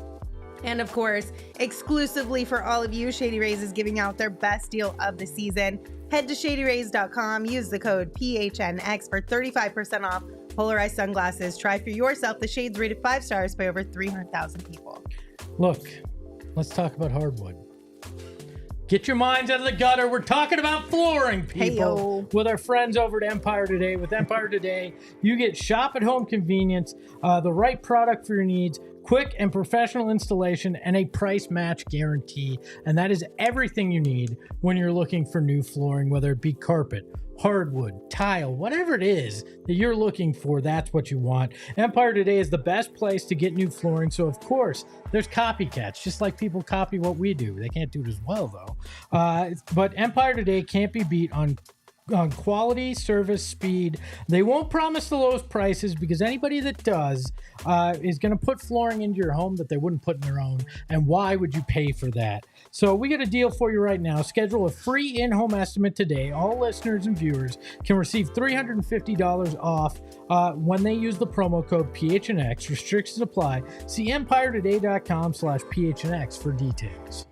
And of course, exclusively for all of you, Shady Rays is giving out their best deal of the season. Head to shadyrays.com, use the code PHNX for 35% off polarized sunglasses. Try for yourself the shades rated 5 stars by over 300,000 people. Look, let's talk about hardwood. Get your minds out of the gutter. We're talking about flooring, people. Heyo. With our friends over at Empire Today. With Empire Today, you get shop-at-home convenience, the right product for your needs, quick and professional installation, and a price match guarantee. And that is everything you need when you're looking for new flooring, whether it be carpet, hardwood, tile, whatever it is that you're looking for, that's what you want. Empire Today is the best place to get new flooring. So of course, there's copycats, just like people copy what we do. They can't do it as well though. But Empire Today can't be beat on quality, service, speed. They won't promise the lowest prices because anybody that does is going to put flooring into your home that they wouldn't put in their own. And why would you pay for that? So we got a deal for you right now. Schedule a free in-home estimate today. All listeners and viewers can receive $350 off when they use the promo code PHNX. Restrictions apply. See EmpireToday.com/PHNX for details.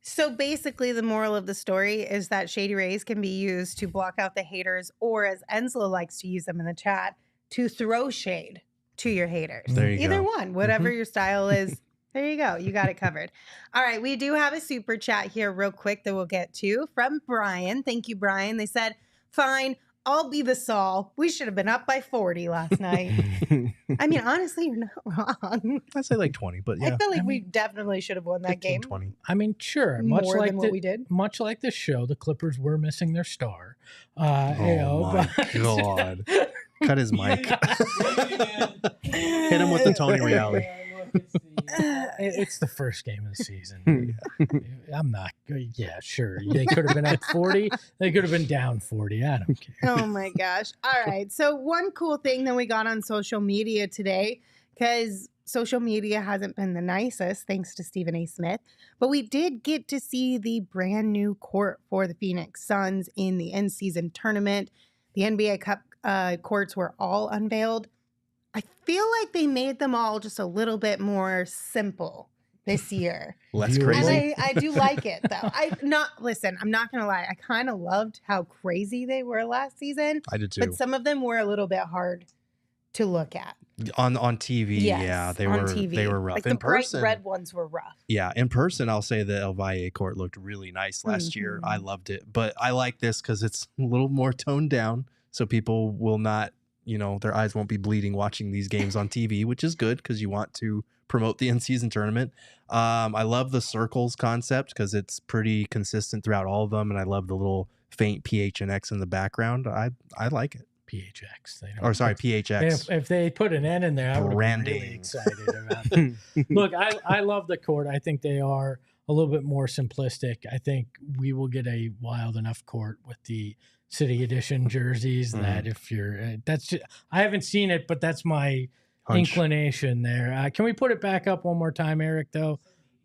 So basically, the moral of the story is that Shady Rays can be used to block out the haters, or as Enslow likes to use them in the chat, to throw shade to your haters. There you Either go. one, whatever your style is. There you go. You got it covered. All right. We do have a super chat here real quick that we'll get to from Brian. Thank you, Brian. They said, fine, I'll be the Saul. We should have been up by 40 last night. I mean, honestly, you're not wrong. I'd say like 20, but yeah. I feel like we definitely should have won that 15, game. 20. I mean, sure. More Much like than what we did. Much like this show, the Clippers were missing their star. My God. Cut his mic. Hit him with the Tony Reale. It's the first game of the season. I'm not. Yeah, sure. They could have been up 40. They could have been down 40. I don't care. Oh my gosh. All right. So one cool thing that we got on social media today, because social media hasn't been the nicest, thanks to Stephen A. Smith, but we did get to see the brand new court for the Phoenix Suns in the in-season tournament. The NBA Cup courts were all unveiled. I feel like they made them all just a little bit more simple this year. Less crazy. And I do like it though. I'm not gonna lie. I kind of loved how crazy they were last season. I did too. But some of them were a little bit hard to look at. On TV, Yes, yeah, they on were TV. they were rough. Like In the bright person, red ones were rough. yeah, in person, I'll say the El Valle court looked really nice last year. I loved it, but I like this because it's a little more toned down, so people will not, their eyes won't be bleeding watching these games on TV, which is good because you want to promote the in-season tournament. I love the circles concept because it's pretty consistent throughout all of them, and I love the little faint PHNX in the background. I like it. PHX. PHX. If they put an N in there, I would be really excited about it. Look, I love the court. I think they are a little bit more simplistic. I think we will get a wild enough court with the City Edition jerseys that if you're that's just, I haven't seen it, but that's my inclination there. Can we put it back up one more time, Erik? Though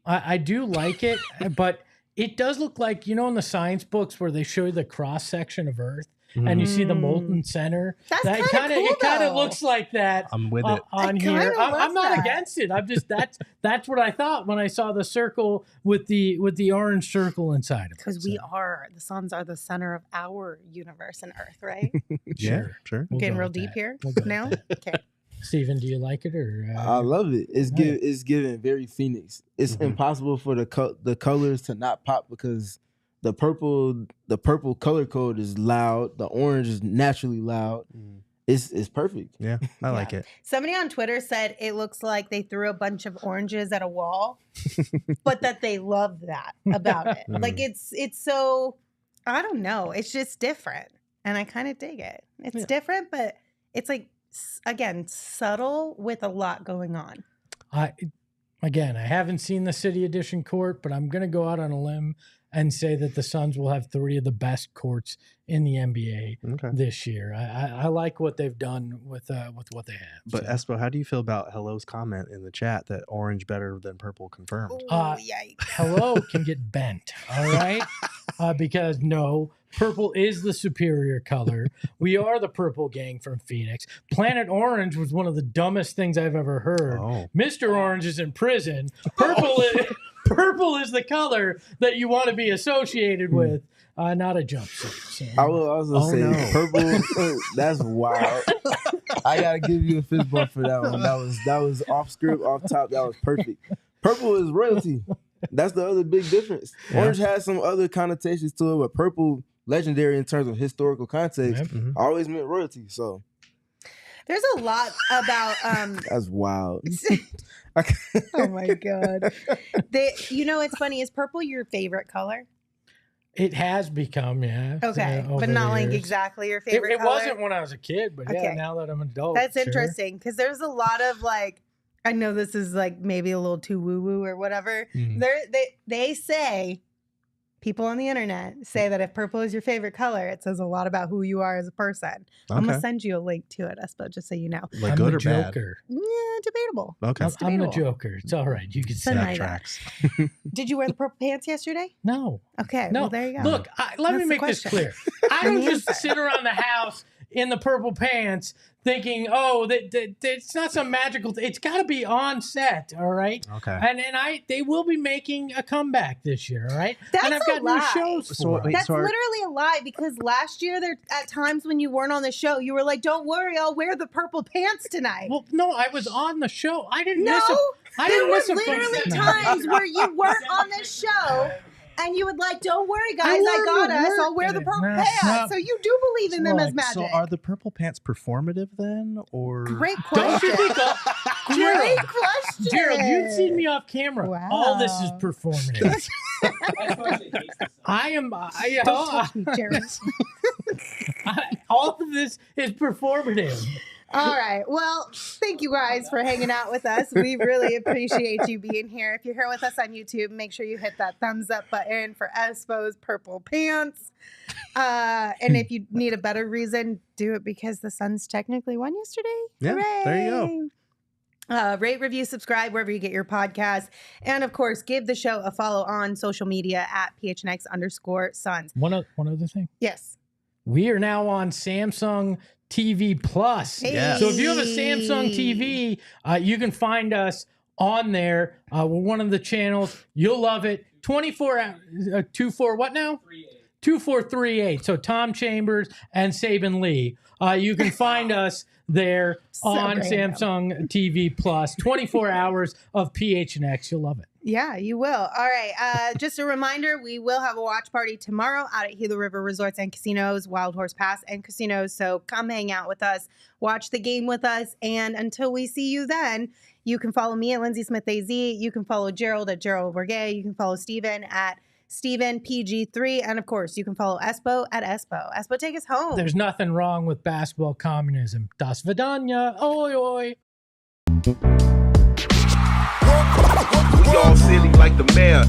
I do like it, but it does look like, you know, in the science books where they show you the cross section of Earth. And you see the molten center. That's that kind of cool, it kind of looks like that. I'm with it on here. I'm not against it. I'm just that's what I thought when I saw the circle with the orange circle inside of it. Because the Suns are the center of our universe and Earth, right? Sure. We'll getting real deep here now. Okay. Steven, do you like it or? I love it. It's given very Phoenix. It's impossible for the colors to not pop because the purple color code is loud. The orange is naturally loud. It's perfect. Yeah, I like it. Somebody on Twitter said it looks like they threw a bunch of oranges at a wall, but that they love that about it. Like it's so, I don't know. It's just different, and I kind of dig it. It's different, but it's like, again, subtle with a lot going on. I haven't seen the City Edition court, but I'm gonna go out on a limb and say that the Suns will have 3 of the best courts in the NBA this year. I like what they've done with what they have. But Espo, how do you feel about Hello's comment in the chat that orange better than purple confirmed? Hello can get bent, all right? Because no, purple is the superior color. We are the purple gang from Phoenix. Planet Orange was one of the dumbest things I've ever heard. Mr. Orange is in prison. Purple is the color that you want to be associated with, not a jumpsuit. So. I will also say purple. That's wild. I gotta give you a fist bump for that one. That was off script, off top. That was perfect. Purple is royalty. That's the other big difference. Orange has some other connotations to it, but purple, legendary in terms of historical context, always meant royalty. So there's a lot about that's wild. Oh my god. You know, it's funny, is purple your favorite color? It has become, okay, but not like exactly your favorite it color? wasn't when I was a kid, but now that I'm an adult. That's interesting, because there's a lot of like, I know this is like maybe a little too woo-woo or whatever. They say, people on the internet say that if purple is your favorite color, it says a lot about who you are as a person. I'm going to send you a link to it, Espo, just so you know. Like good or bad? Yeah, debatable. Okay. I'm the Joker. It's all right. You can send that tracks. Did you wear the purple pants yesterday? No. Okay. No. Well, there you go. Look, let me make this clear. I don't just sit around the house in the purple pants thinking, it's not some magical thing. It's got to be on set, all right? Okay. And they will be making a comeback this year, all right? That's and I've got new shows for them. That's literally a lie, because last year, at times when you weren't on the show, you were like, don't worry, I'll wear the purple pants tonight. Well, no, I was on the show. I didn't miss there were literally times where you weren't on the show. And you would like, don't worry, guys, I got us. I'll wear the purple pants. So you do believe in them as magic. So are the purple pants performative then, or great question? Great question, Gerald. You've seen me off camera. Wow. All this is performative. Don't touch me, Gerald. All of this is performative. All right. Well, thank you guys for hanging out with us. We really appreciate you being here. If you're here with us on YouTube, make sure you hit that thumbs up button for Espo's purple pants. And if you need a better reason, do it because the Suns technically won yesterday. Yeah, Hooray! There you go. Rate, review, subscribe wherever you get your podcast. And of course, give the show a follow on social media at PHNX_Suns. One other thing. Yes. We are now on Samsung TV Plus. Hey. So if you have a Samsung TV, you can find us on there. We're one of the channels. You'll love it. 24 hours. 24 what now? 3 2438. So Tom Chambers and Saban Lee. You can find us there on random. Samsung TV Plus. 24 hours of PHNX. You'll love it. Yeah, you will. All right. Just a reminder, we will have a watch party tomorrow out at Gila River Resorts and Casinos, Wild Horse Pass and Casinos. So come hang out with us, watch the game with us. And until we see you then, you can follow me at Lindsay Smith AZ. You can follow Gerald at Gerald Borgay. You can follow Steven at Steven PG3. And of course, you can follow Espo at Espo. Espo, take us home. There's nothing wrong with basketball communism. Das Vidania. Oi, oi. We all silly like the mayor.